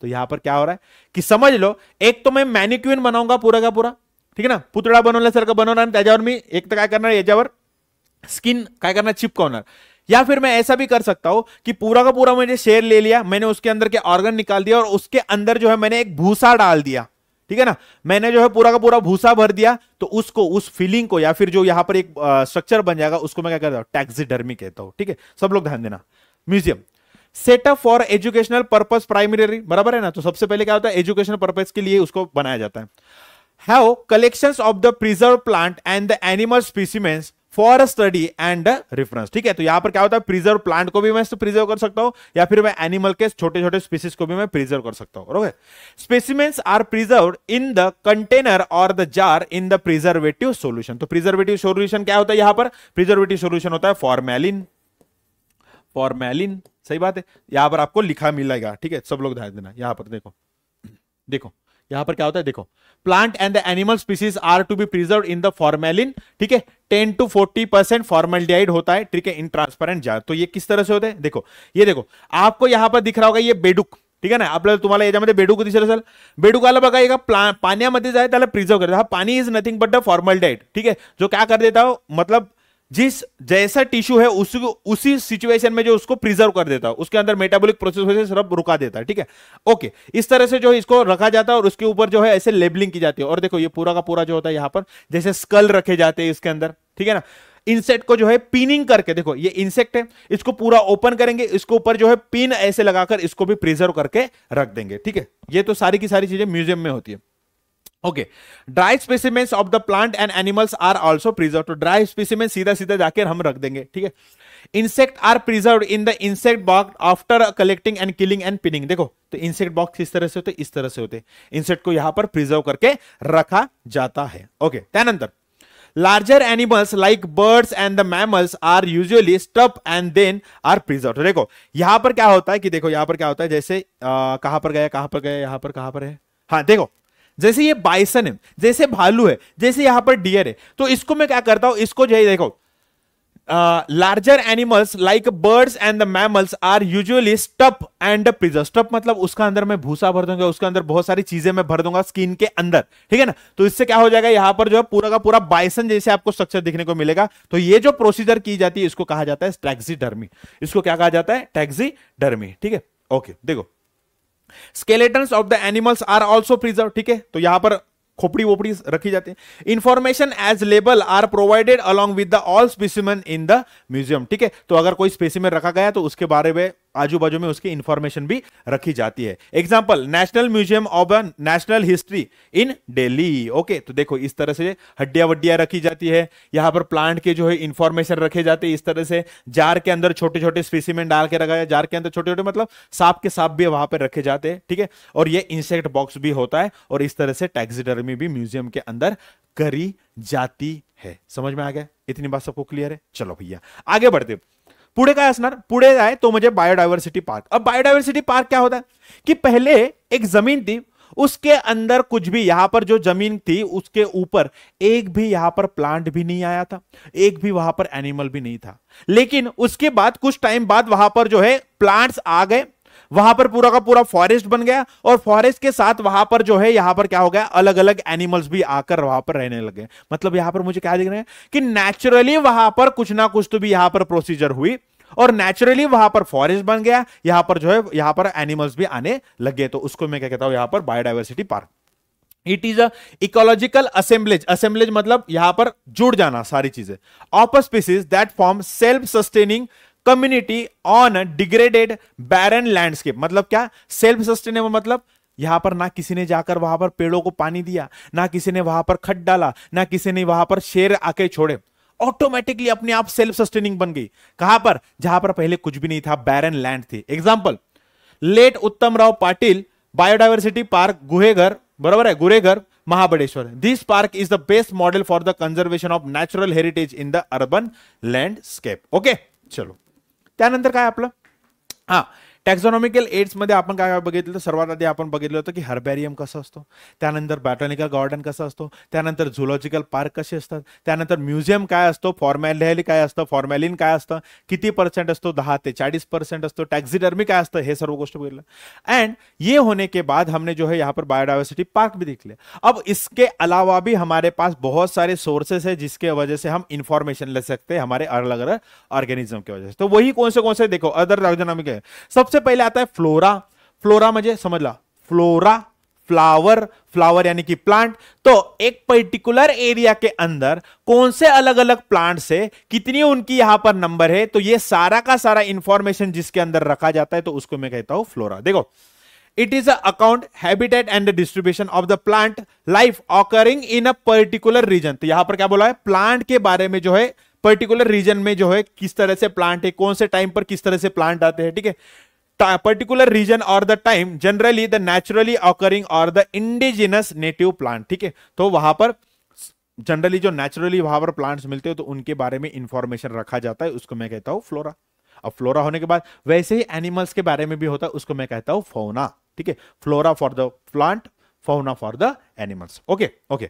तो यहां पर क्या हो रहा है कि समझ लो, एक तो मैं मैनिक्यून बनाऊंगा पूरा का पूरा, ठीक है ना, पुतळा बनवल्यासारखं बनवणार, त्याच्यावर मी एक तर काय करणार, याच्यावर स्किन काय करणार, चिपकवणार। या फिर मैं ऐसा भी कर सकता हूं कि पूरा का पूरा मैंने शेर ले लिया, मैंने उसके अंदर के ऑर्गन निकाल दिया, और उसके अंदर जो है मैंने एक भूसा डाल दिया, ठीक है ना, मैंने जो है पूरा का पूरा भूसा भर दिया। तो उसको, उस फीलिंग को, या फिर जो यहां पर एक स्ट्रक्चर बन जाएगा, उसको मैं क्या कहता हूं, टैक्सीडर्मी कहता हूं, ठीक है। सब लोग ध्यान देना। Museum setup for educational purpose primary, बराबर है ना। तो सबसे पहले क्या होता है, एजुकेशनल पर्पस के लिए उसको बनाया जाता है। Have collections of the preserve plant and the animal specimens for study and reference, ठीक है। तो यहां पर क्या होता है, प्रिजर्व प्लांट को भी मैं प्रिजर्व कर सकता हूं, या फिर मैं एनिमल के छोटे छोटे स्पीसीज को भी मैं प्रिजर्व कर सकता हूं। Okay, specimens are preserved in the container और the jar in the preservative solution. तो प्रिजर्वेटिव सॉल्यूशन क्या होता है, यहां पर प्रिजर्वेटिव सॉल्यूशन होता है फॉर्मेलिन। फॉर्मेलिन, सही बात है, यहां पर आपको लिखा मिलेगा, ठीक है। सब लोग ध्यान देना, यहां पर देखो, देखो यहां पर क्या होता है, देखो, plant and the animal species are to be preserve in the formalin, ठीक है। 10 to 40% फॉर्मल्डिहाइड होता है, ठीक है, इन ट्रांसपेरेंट जार। तो ये किस तरह से होते हैं, देखो, ये देखो, आपको यहां पर दिख रहा होगा ये बेडूक, ठीक है ना। आपल्याला तुम्हाला याच्यामध्ये बेडूक दिसेल असेल, बेडूकाला बघा एका पाण्यामध्ये जाए त्याला प्रिजर्व करता, हा पानी is nothing but the formaldehyde, ठीक है, जो क्या कर देता हो, मतलब जिस जैसा टिश्यू है उसी सिचुएशन में जो उसको प्रिजर्व कर देता है, उसके अंदर मेटाबॉलिक प्रोसेस सब रुका देता है, ठीक है। ओके, इस तरह से जो इसको रखा जाता है, और उसके ऊपर जो है ऐसे लेबलिंग की जाती है। और देखो ये पूरा का पूरा जो होता है यहां पर जैसे स्कल रखे जाते हैं इसके अंदर, ठीक है ना। इंसेक्ट को जो है पिनिंग करके, देखो ये इंसेक्ट है, इसको पूरा ओपन करेंगे, इसको ऊपर जो है पिन ऐसे लगाकर इसको भी प्रिजर्व करके रख देंगे, ठीक है। ये तो सारी की सारी चीजें म्यूजियम में होती है। Okay, dry specimens of the plant and animals are also preserve. तो ड्राई स्पेसिमेन सीधा सीधा जाकर हम रख देंगे, ठीक है। Insect are preserve in the insect box after collecting and killing and pinning. देखो, तो इंसेक्ट बॉक्स इस तरह से होते, इस तरह से होते, इंसेक्ट को यहां पर प्रिजर्व करके रखा जाता है। ओके, त्यानंतर larger animals like birds and the mammals are usually stuff and then are preserve. देखो यहां पर क्या होता है कि देखो यहां पर क्या होता है, जैसे कहां पर गए, कहां पर गए, यहां पर कहां पर है, हाँ देखो, जैसे ये बाइसन है, जैसे भालू है, जैसे यहां पर डियर है, तो इसको मैं क्या करता हूं, इसको जो है देखो, larger animals like birds and the mammals are usually stuff and preserve. Stuff मतलब उसका अंदर मैं भूसा भर दूंगा, उसके अंदर बहुत सारी चीजें मैं भर दूंगा स्किन के अंदर, ठीक है ना। तो इससे क्या हो जाएगा, यहां पर जो है पूरा का पूरा बाइसन जैसे आपको स्ट्रक्चर दिखने को मिलेगा। तो ये जो प्रोसीजर की जाती है इसको कहा जाता है टैक्सीडर्मी। इसको क्या कहा जाता है, टैक्सीडर्मी, ठीक है। ओके, देखो, skeletons of the animals are also preserve, ठीक है। तो यहां पर खोपड़ी वोपड़ी रखी जाती है। Information as label are provided along with the all specimen in the museum, ठीक है। तो अगर कोई स्पेसिमेन रखा गया तो उसके बारे में आजू बाजू में उसकी इंफॉर्मेशन भी रखी जाती है। Example, national museum of national history in Delhi. Okay, तो देखो इस तरह से हड्डियां वड्डियां रखी जाती है, यहां पर प्लांट के जो है इंफॉर्मेशन रखे जाते हैं। इस तरह से जार के अंदर छोटे छोटे स्पेसिमेन डाल के रखा है, जार के अंदर छोटे छोटे मतलब सांप के सांप भी वहां पर रखे जाते हैं, ठीक है। और ये इंसेक्ट बॉक्स भी होता है, और इस तरह से टैक्सीडर्मी भी म्यूजियम के अंदर करी जाती है। समझ में आ गया? इतनी बात सबको क्लियर है? चलो भैया आगे बढ़ते। पुणे काय असणार? पुणे आए तो मुझे बायोडायवर्सिटी पार्क। अब बायोडायवर्सिटी पार्क क्या होता है कि पहले एक जमीन थी, उसके अंदर कुछ भी, यहां पर जो जमीन थी उसके ऊपर एक भी यहां पर प्लांट भी नहीं आया था, एक भी वहां पर एनिमल भी नहीं था। लेकिन उसके बाद कुछ टाइम बाद वहां पर जो है प्लांट्स आ गए, वहां पर पूरा का पूरा फॉरेस्ट बन गया, और फॉरेस्ट के साथ वहां पर जो है यहां पर क्या हो गया, अलग अलग एनिमल्स भी आकर वहां पर रहने लगे। मतलब यहां पर मुझे क्या दिख रहा है कि नेचुरली वहां पर कुछ ना कुछ तो भी यहां पर प्रोसीजर हुई, और नेचुरली वहां पर फॉरेस्ट बन गया, यहां पर जो है यहां पर एनिमल्स भी आने लगे। तो उसको मैं क्या कहता हूं यहां पर biodiversity park. It is a ecological assemblage. Assemblage मतलब यहां पर जुड़ जाना सारी चीजें, of a species that form self sustaining community on degraded barren landscape. मतलब क्या? सेल्फ सस्टेनेबल मतलब यहां पर ना किसी ने जाकर वहां पर पेड़ों को पानी दिया, ना किसी ने वहां पर खत डाला, ना किसी ने वहां पर शेर आके छोड़े, ऑटोमेटिकली अपने आप सेल्फ सस्टेनिंग बन गई। कहां पर? जहां पर पहले कुछ भी नहीं था, बैरन लैंड थी। Example, let Uttam Rao Patil biodiversity park Guhagar, बरोबर है, Guhagar Mahabaleshwar. This park is the best model for the conservation of natural heritage in the urban landscape. Okay, चलो त्यानंतर काय आपलं, हा टॅक्झॉनॉमिकल एड्स मध्ये आपण काय बघितलं तर सर्वात आधी आपण बघितलं होतं की हर्बॅरियम कसं असतो, त्यानंतर बॉटॅनिकल गार्डन कसं असतो, त्यानंतर झुलॉजिकल पार्क कसे असतात, त्यानंतर म्युझियम काय असतो, फॉर्मॅलिटी काय असतं, फॉर्मॅलिन काय असतं, किती % असतो, 10 से 40% असतो, टॅक्सीडर्मी काय असतं, हे सर्व गोष्ट बघितलं। एंड ये होने के बाद हमने जो है यहाँ पर बायोडायवर्सिटी पार्क भी देख लिया। अब इसके अलावा भी हमारे पास बहुत सारे सोर्सेस है जिसके वजह से हम इंफॉर्मेशन ले सकते हैं हमारे अलग अलग ऑर्गेनिज्म की वजह से। तो वही कौन से देखो अदर टैक्सोनॉमिक है। सबसे पहले आता है फ्लोरा। फ्लोरा मुझे समझ ला, फ्लोरा फ्लावर, फ्लावर यानी कि प्लांट। तो एक पर्टिकुलर एरिया के अंदर कौन से अलग अलग प्लांट्स है, कितनी उनकी यहां पर नंबर है, तो ये सारा का सारा इंफॉर्मेशन जिसके अंदर रखा जाता है तो उसको मैं कहता हूं फ्लोरा। देखो, it is account habitat and the distribution of the plant life occurring in a particular region. तो यहां पर क्या बोला है, प्लांट के बारे में जो है पर्टिकुलर रीजन में जो है किस तरह से प्लांट है, कौन से टाइम पर किस तरह से प्लांट आते हैं, ठीक है। पर्टिकुलर रीजन और the time, generally the naturally occurring और द इंडिजिनस नेटिव प्लांट, ठीक है। तो वहां पर जनरली जो नेचुरली वहां पर प्लांट्स मिलते हो तो उनके बारे में इंफॉर्मेशन रखा जाता है, उसको मैं कहता हूं फ्लोरा। अब फ्लोरा होने के बाद वैसे ही एनिमल्स के बारे में भी होता है, उसको मैं कहता हूं फौना, ठीक है। Flora for the plant, fauna for the animals. Okay okay.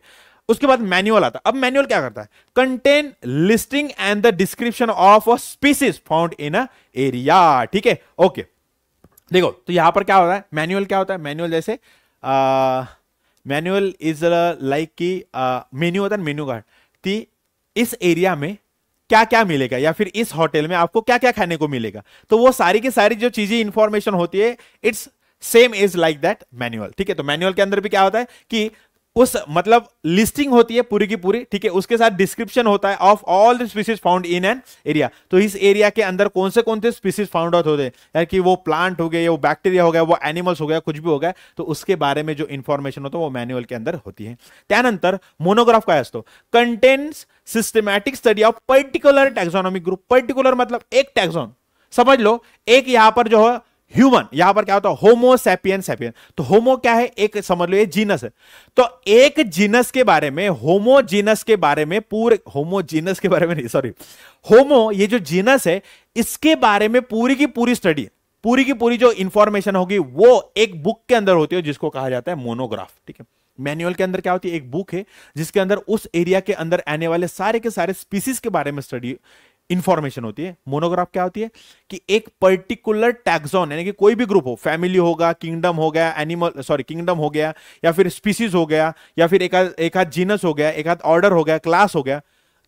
उसके बाद मैनुअल आता है। अब मैनुअल क्या करता है, contain listing and the description of a species found in a area, ठीक है। ओके, देखो तो यहां पर क्या होता है, मैनुअल क्या होता है, मैनुअल जैसे मैनुअल इज लाइक कि मेन्यू होता है, मेन्यू कार्ड कि इस एरिया में क्या क्या मिलेगा या फिर इस होटल में आपको क्या क्या खाने को मिलेगा, तो वो सारी की सारी जो चीजें इंफॉर्मेशन होती है it's same is like that manual, ठीक है। तो मैनुअल के अंदर भी क्या होता है कि उस मतलब लिस्टिंग होती है पूरी की पूरी, ठीक है, उसके साथ डिस्क्रिप्शन होता है of all the species found in an area. तो इस एरिया के अंदर कौन से स्पीसीज फाउंड आउट होते हैं, यार कि वो प्लांट हो गए, वो बैक्टीरिया हो गया, वो एनिमल्स हो गया, कुछ भी हो गया, तो उसके बारे में जो इंफॉर्मेशन होता है वो मैनुअल के अंदर होती है। त्यानंतर मोनोग्राफ काय असतो, contains systematic study of particular taxonomic group. Particular मतलब एक टैक्सोन, समझ लो एक यहां पर जो है ह्यूमन, यहां पर क्या होता है होमो सैपियन सैपियन। तो होमो क्या है, एक समझ लो ये जीनस है, तो एक जीनस के बारे में, होमो जीनस के बारे में, पूरे होमो जीनस के बारे में नहीं, सॉरी, होमो ये जो जीनस है इसके बारे में पूरी की पूरी स्टडी, पूरी की पूरी जो इंफॉर्मेशन होगी वो एक बुक के अंदर होती है जिसको कहा जाता है मोनोग्राफ, ठीक है। मैनुअल के अंदर क्या होती है, एक बुक है जिसके अंदर उस एरिया के अंदर आने वाले सारे के सारे स्पीसीज के बारे में स्टडी इंफॉर्मेशन होती है। मोनोग्राफ क्या होती है कि एक पर्टिकुलर टैक्सॉन यानी कि कोई भी ग्रुप हो, फैमिली होगा, किंगडम हो गया, एनिमल सॉरी किंगडम हो गया, या फिर स्पीसीज हो गया, या फिर एक आध जीनस हो गया, एक आध ऑर्डर हो गया, क्लास हो गया,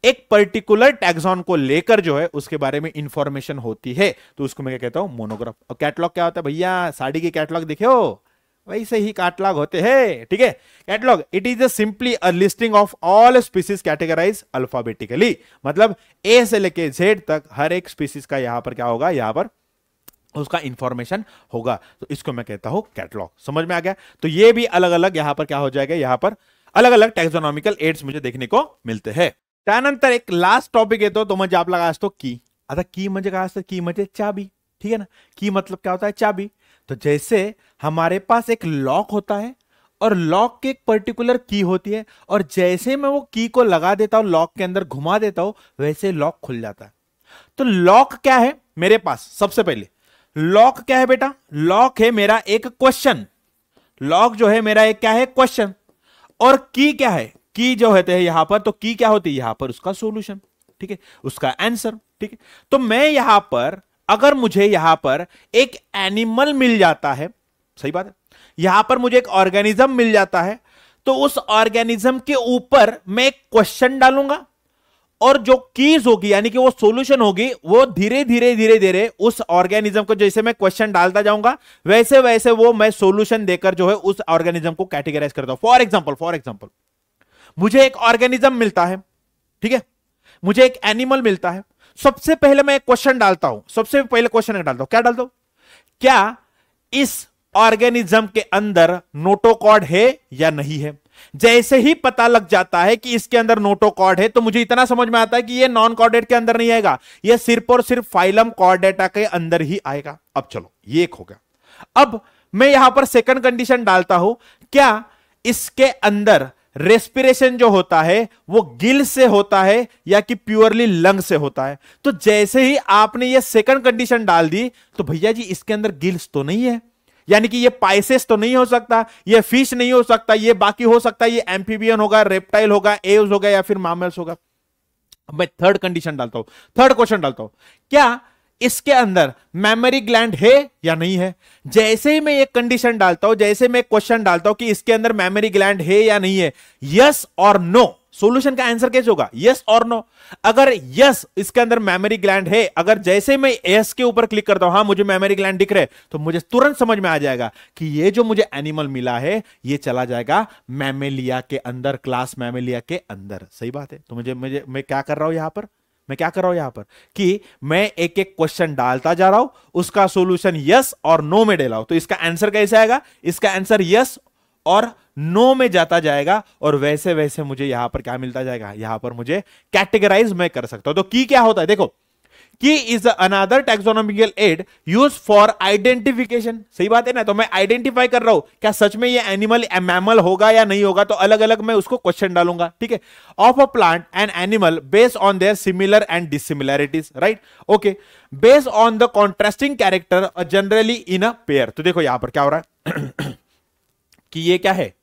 एक पर्टिकुलर टैक्सॉन को लेकर जो है उसके बारे में इंफॉर्मेशन होती है, तो उसको मैं क्या कहता हूं मोनोग्राफ। और कैटलॉग क्या होता है भैया, साड़ी की कैटलॉग देखे हो वैसे ही कैटलॉग होते हैं, ठीक है। Catalogue it is simply a listing of all species categorize alphabetically, मतलब ए से लेके जेड तक हर एक स्पीसीज का यहां पर क्या होगा, यहां पर उसका इंफॉर्मेशन होगा। तो इसको मैं कहता हूं कैटलॉग। समझ में आ गया? तो ये भी अलग अलग यहां पर क्या हो जाएगा, यहां पर अलग अलग टैक्सोनॉमिकल एड्स मुझे देखने को मिळते हैं। त्यानंतर एक लास्ट टॉपिक येतो तो म्हणजे आपला काय असतो की। आता की म्हणजे काय असतं? की म्हणजे चाबी, ठीक है ना। की मतलब क्या होता है? चाबी। तो जैसे हमारे पास एक लॉक होता है और लॉक की एक पर्टिकुलर की होती है, और जैसे मैं वो की को लगा देता हूं, लॉक के अंदर घुमा देता हूं, वैसे लॉक खुल जाता है। तो लॉक क्या है मेरे पास? सबसे पहले लॉक क्या है बेटा? लॉक है मेरा एक क्वेश्चन। लॉक जो है मेरा एक क्या है? क्वेश्चन। और की क्या है? की जो होते हैं यहां पर, तो की क्या होती है यहां पर? उसका सॉल्यूशन, ठीक है, उसका आंसर, ठीक है। तो मैं यहां पर, अगर मुझे यहां पर एक एनिमल मिल जाता है, सही बात है, यहां पर मुझे एक ऑर्गेनिज्म मिल जाता है, तो उस ऑर्गेनिज्म के ऊपर मैं एक क्वेश्चन डालूंगा, और जो कीज होगी यानी कि वो सॉल्यूशन होगी, वो धीरे धीरे धीरे धीरे उस ऑर्गेनिज्म को, जैसे मैं क्वेश्चन डालता जाऊंगा वैसे वैसे वो मैं सॉल्यूशन देकर जो है उस ऑर्गेनिज्म को कैटेगराइज करता हूं। फॉर एग्जांपल मुझे एक ऑर्गेनिज्म मिलता है, ठीक है, मुझे एक एनिमल मिलता है। सबसे पहले मैं एक क्वेश्चन डालता हूं, सबसे पहले क्वेश्चन डालता हूं, क्या डालता हूं? क्या इस ऑर्गेनिज्म के अंदर नोटोकॉर्ड है या नहीं है? जैसे ही पता लग जाता है कि इसके अंदर नोटोकॉर्ड है, तो मुझे इतना समझ में आता है कि ये नॉन कॉर्डेट के अंदर नहीं आएगा, ये सिर्फ और सिर्फ फाइलम कॉर्डेटा के अंदर ही आएगा। अब चलो, ये एक हो गया। अब मैं यहां पर सेकंड कंडीशन डालता हूं, क्या इसके अंदर रेस्पिरेशन जो होता है वो गिल से होता है या कि प्योरली लंग से होता है? तो जैसे ही आपने ये सेकंड कंडीशन डाल दी, तो भैया जी इसके अंदर गिल्स तो नहीं है, यानी कि ये पाइसेस तो नहीं हो सकता, ये फिश नहीं हो सकता, ये बाकी हो सकता है, ये एम्फीबियन होगा, रेप्टाइल होगा, एव्स होगा, या फिर मैमल्स होगा। मैं थर्ड कंडीशन डालता हूं, थर्ड क्वेश्चन डालता हूं, क्या इसके अंदर मेमोरी ग्लैंड है या नहीं है? जैसे ही मैं एक कंडीशन डालता हूं, जैसे मैं क्वेश्चन डालता हूं कि इसके अंदर मेमोरी ग्लैंड है या नहीं है, यस और नो, सॉल्यूशन का आंसर कैसे होगा? यस और नो। अगर यस इसके अंदर मेमोरी ग्लैंड है, अगर जैसे मैं यस के ऊपर क्लिक करता हूं, हां मुझे मेमोरी ग्लैंड दिख रहे, तो मुझे तुरंत समझ में आ जाएगा कि ये जो मुझे एनिमल मिला है ये चला जाएगा मैमेलिया के अंदर, क्लास मैमेलिया के अंदर। सही बात है। तो मैं क्या कर रहा हूं यहां पर? मैं क्या कर रहा हूं यहां पर कि मैं एक एक क्वेश्चन डालता जा रहा हूं, उसका सॉल्यूशन यस और नो में डाला हूं। तो इसका आंसर कैसे आएगा? इसका आंसर यस और नो में जाता जाएगा, और वैसे वैसे मुझे यहां पर क्या मिलता जाएगा? यहां पर मुझे कैटेगराइज मैं कर सकता हूं। तो की क्या होता है? देखो, key is another taxonomical aid use for identification. सही बात है ना। तो मैं आइडेंटिफाई कर रहा हूं क्या सच में ये एनिमल मैमल होगा या नहीं होगा, तो अलग अलग मैं उसको क्वेश्चन डालूंगा, ठीक है, of a plant and animal based on their similar and dissimilarities, right, okay, based on the contrasting character generally in a pair. तो देखो यहां पर क्या हो रहा है कि ये क्या है,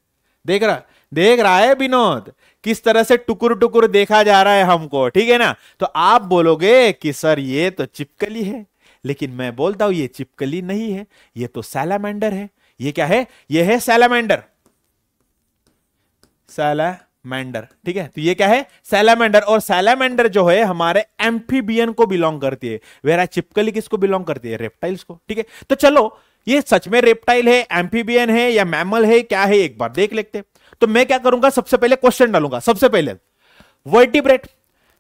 देख रहा है विनोद, किस तरह से टुकुर टुकुर देखा जा रहा है हमको, ठीक है ना। तो आप बोलोगे कि सर ये तो चिपकली है, लेकिन मैं बोलता हूं ये चिपकली नहीं है, ये तो सैलामेंडर है। ये क्या है? ये है सैलामेंडर, सैलामेंडर, ठीक है। तो ये क्या है? सैलामेंडर। और सैलामेंडर जो है हमारे एम्फीबियन को बिलोंग करती है, वेरा चिपकली किसको बिलोंग करती है? रेप्टाइल्स को, ठीक है। तो चलो ये सच में रेप्टाइल है, एम्फीबियन है या मैमल है, क्या है, एक बार देख लेते हैं। तो मैं क्या करूंगा? सबसे पहले क्वेश्चन डालूंगा। सबसे पहले वर्टिब्रेट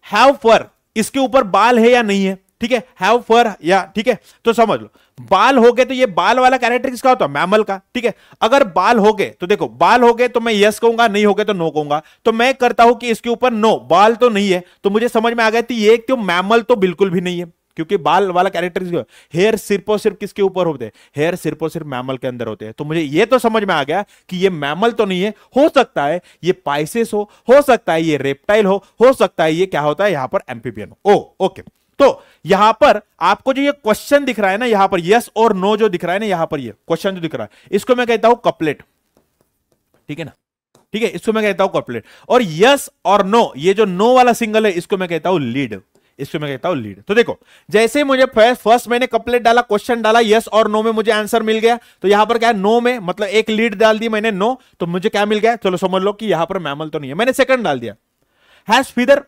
हैव फर, इसके ऊपर बाल है या नहीं है, ठीक है, हैव फर या, ठीक है। तो समझ लो बाल हो गए, तो ये बाल वाला कैरेक्टर किसका होता है? मैमल का, ठीक है। अगर बाल हो गए तो देखो, बाल हो गए तो मैं यस कहूंगा, नहीं हो गए तो नो कहूंगा। तो मैं करता हूं कि इसके ऊपर नो, बाल तो नहीं है, तो मुझे समझ में आ गया कि ये तो मैमल तो बिल्कुल भी नहीं है, क्योंकि बाल वाला कैरेक्टर, हेयर सिर्फ और सिर्फ किसके ऊपर होते हैं? हेयर सिर्फ और सिर्फ मैमल के अंदर होते हैं। तो मुझे ये तो समझ में आ गया कि ये मैमल तो नहीं है, हो सकता है ये पाइसेस हो सकता है ये रेप्टाइल हो सकता है ये क्या होता है यहां पर एम्फीबियन हो। ओके, तो यहां पर आपको जो ये क्वेश्चन दिख रहा है ना, यहां पर यस और नो जो दिख रहा है ना, यहां पर ये क्वेश्चन जो दिख रहा है, इसको मैं कहता हूं कपलेट, ठीक है ना, ठीक है, इसको मैं कहता हूं कपलेट। और यस और नो, ये जो नो वाला सिंगल है, इसको मैं कहता हूं लीड, इसको मैं कहता हूं लीड। तो देखो, जैसे मुझे फर्स्ट मैंने कपलेट डाला, क्वेश्चन डाला, यस और नो में मुझे आंसर मिल गया। तो यहां पर क्या है? नो में, मतलब एक लीड डाल दी मैंने नो, तो मुझे क्या मिल गया? चलो समझ लो कि यहां पर मैमल तो नहीं है। मैंने सेकंड डाल दिया, हैज फीदर,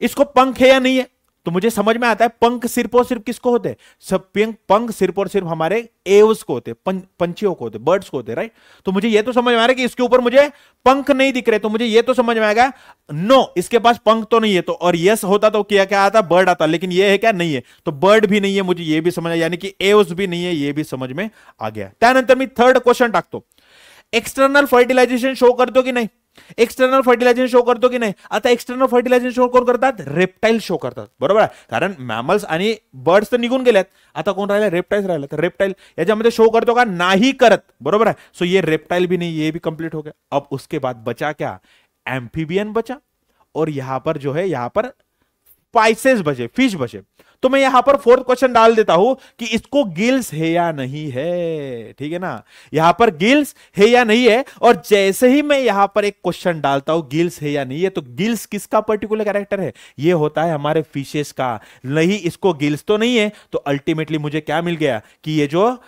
इसको पंख है या नहीं है? तो मुझे समझ में आता है पंख सिर्फ और सिर्फ किसको होते हैं, सब पंख सिर्फ और सिर्फ हमारे एव्स को होते, पंछियों को होते, बर्ड्स को होते, राइट। तो मुझे ये तो समझ में आ रहा है कि इसके ऊपर मुझे पंख नहीं दिख रहे, तो मुझे ये तो समझ में आएगा नो इसके पास पंख तो नहीं है, तो और यस होता तो क्या आता, बर्ड आता, लेकिन ये है क्या, नहीं है, तो बर्ड भी नहीं है, मुझे ये भी समझ आया, यानी कि एव्स भी नहीं है, ये भी समझ में आ गया। त्यानंतर मी थर्ड क्वेश्चन टाकतो, एक्सटर्नल फर्टिलायझेशन शो करतो की नाही, एक्सटर्नल फर्टिलायझेशन शो करतो की नाही। आता एक्सटर्नल फर्टिलायझेशन शो कोण करतात, रेप्टाइल शो करतात, बरोबर आहे, कारण मॅमल्स आणि बर्ड्स तर निघून गेल्यात, आता कोण राहिला, रेप्टाइल्स राहिला, तर रेप्टाइल याच्यामध्ये शो करतो का, नाही करत, बरोबर है। सो ये रेप्टाइल भी नहीं, ये भी कंप्लीट हो गया। अब उसके बाद बचा क्या, एम्फीबियन बचा, और यहां पर जो है, यहां पर स्पाइसेस बचे, फिश बचे। तो मैं यहां पर फोर्थ क्वेश्चन डाल देता हूं कि इसको गिल्स है या नहीं है, ठीक है ना, यहां पर गिल्स है या नहीं है। और जैसे ही मैं यहां पर एक क्वेश्चन डालता हूं गिल्स है या नहीं है, तो गिल्स किसका पर्टिकुलर कैरेक्टर है, ये होता है हमारे फिशेस का, नहीं इसको गिल्स तो नहीं है, तो अल्टीमेटली मुझे क्या मिल गया कि ये जो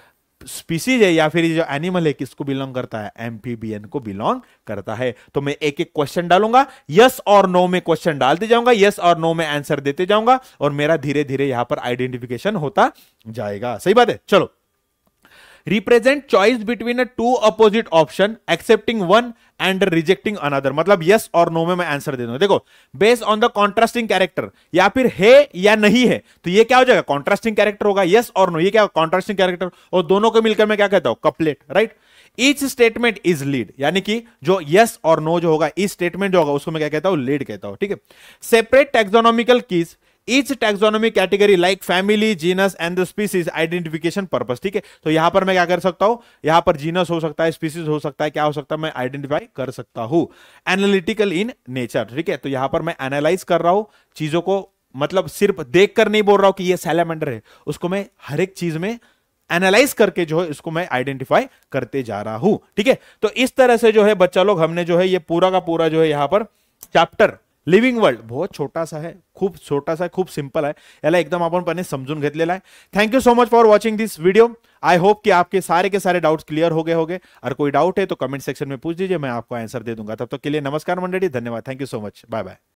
स्पीसीज है या फिर ये जो एनिमल है किसको बिलोंग करता है, एम्फीबियन को बिलोंग करता है। तो मैं एक एक क्वेश्चन डालूंगा, यस और नो में क्वेश्चन डालते जाऊंगा, यस और नो में आंसर देते जाऊंगा, और मेरा धीरे धीरे यहां पर आइडेंटिफिकेशन होता जाएगा। सही बात है, चलो। Represent choice between a two opposite option accepting one and rejecting another, मतलब यस और नो में मैं आंसर दे दूंगा। देखो, based on the contrasting character, या फिर है या नहीं है, तो ये क्या हो जाएगा, कॉन्ट्रास्टिंग कैरेक्टर होगा, यस और नो, ये क्या कॉन्ट्रास्टिंग कैरेक्टर, और दोनों को मिलकर मैं क्या कहता हूं, couplet, right. Each statement is lead, यानी कि जो यस और नो जो होगा, ईच स्टेटमेंट जो होगा उसको मैं क्या कहता हूं, लीड कहता हूं, ठीक है। Separate taxonomical keys each taxonomy category like family, genus and the species identification purpose, ठीक है। तो यहां पर मैं क्या कर सकता हूं, यहां पर जीनस हो सकता है, स्पीसीज हो सकता है, क्या हो सकता है, मैं आइडेंटिफाई कर सकता हूं। एनालिटिकल इन नेचर, ठीक है, तो यहां पर मैं एनालाइज कर रहा हूं चीजों को, मतलब सिर्फ देख कर नहीं बोल रहा हूं कि ये सैलामेंडर है, उसको मैं हर एक चीज में एनालाइज करके जो है इसको मैं आइडेंटिफाई करते जा रहा हूं, ठीक है। तो इस तरह से जो है बच्चा लोग, हमने जो है ये पूरा का पूरा जो है यहां पर चॅप्टर लिव्हिंग वर्ल्ड बहुत छोटा सा है, खूप छोटा सा, खूप सिंपल आहे, याला एकदम आपणपणे समजून घेतलेला आहे। Thank you so much for watching this video. I hope कि आपके सारे के सारे डाउट्स क्लियर हो गए होंगे, और कोई डाउट है तो कमेंट सेक्शन में पूछ दीजिए, मैं आपको आंसर दे दूंगा। तब तक के लिए नमस्कार मंडळी, धन्यवाद, thank you so much, bye bye.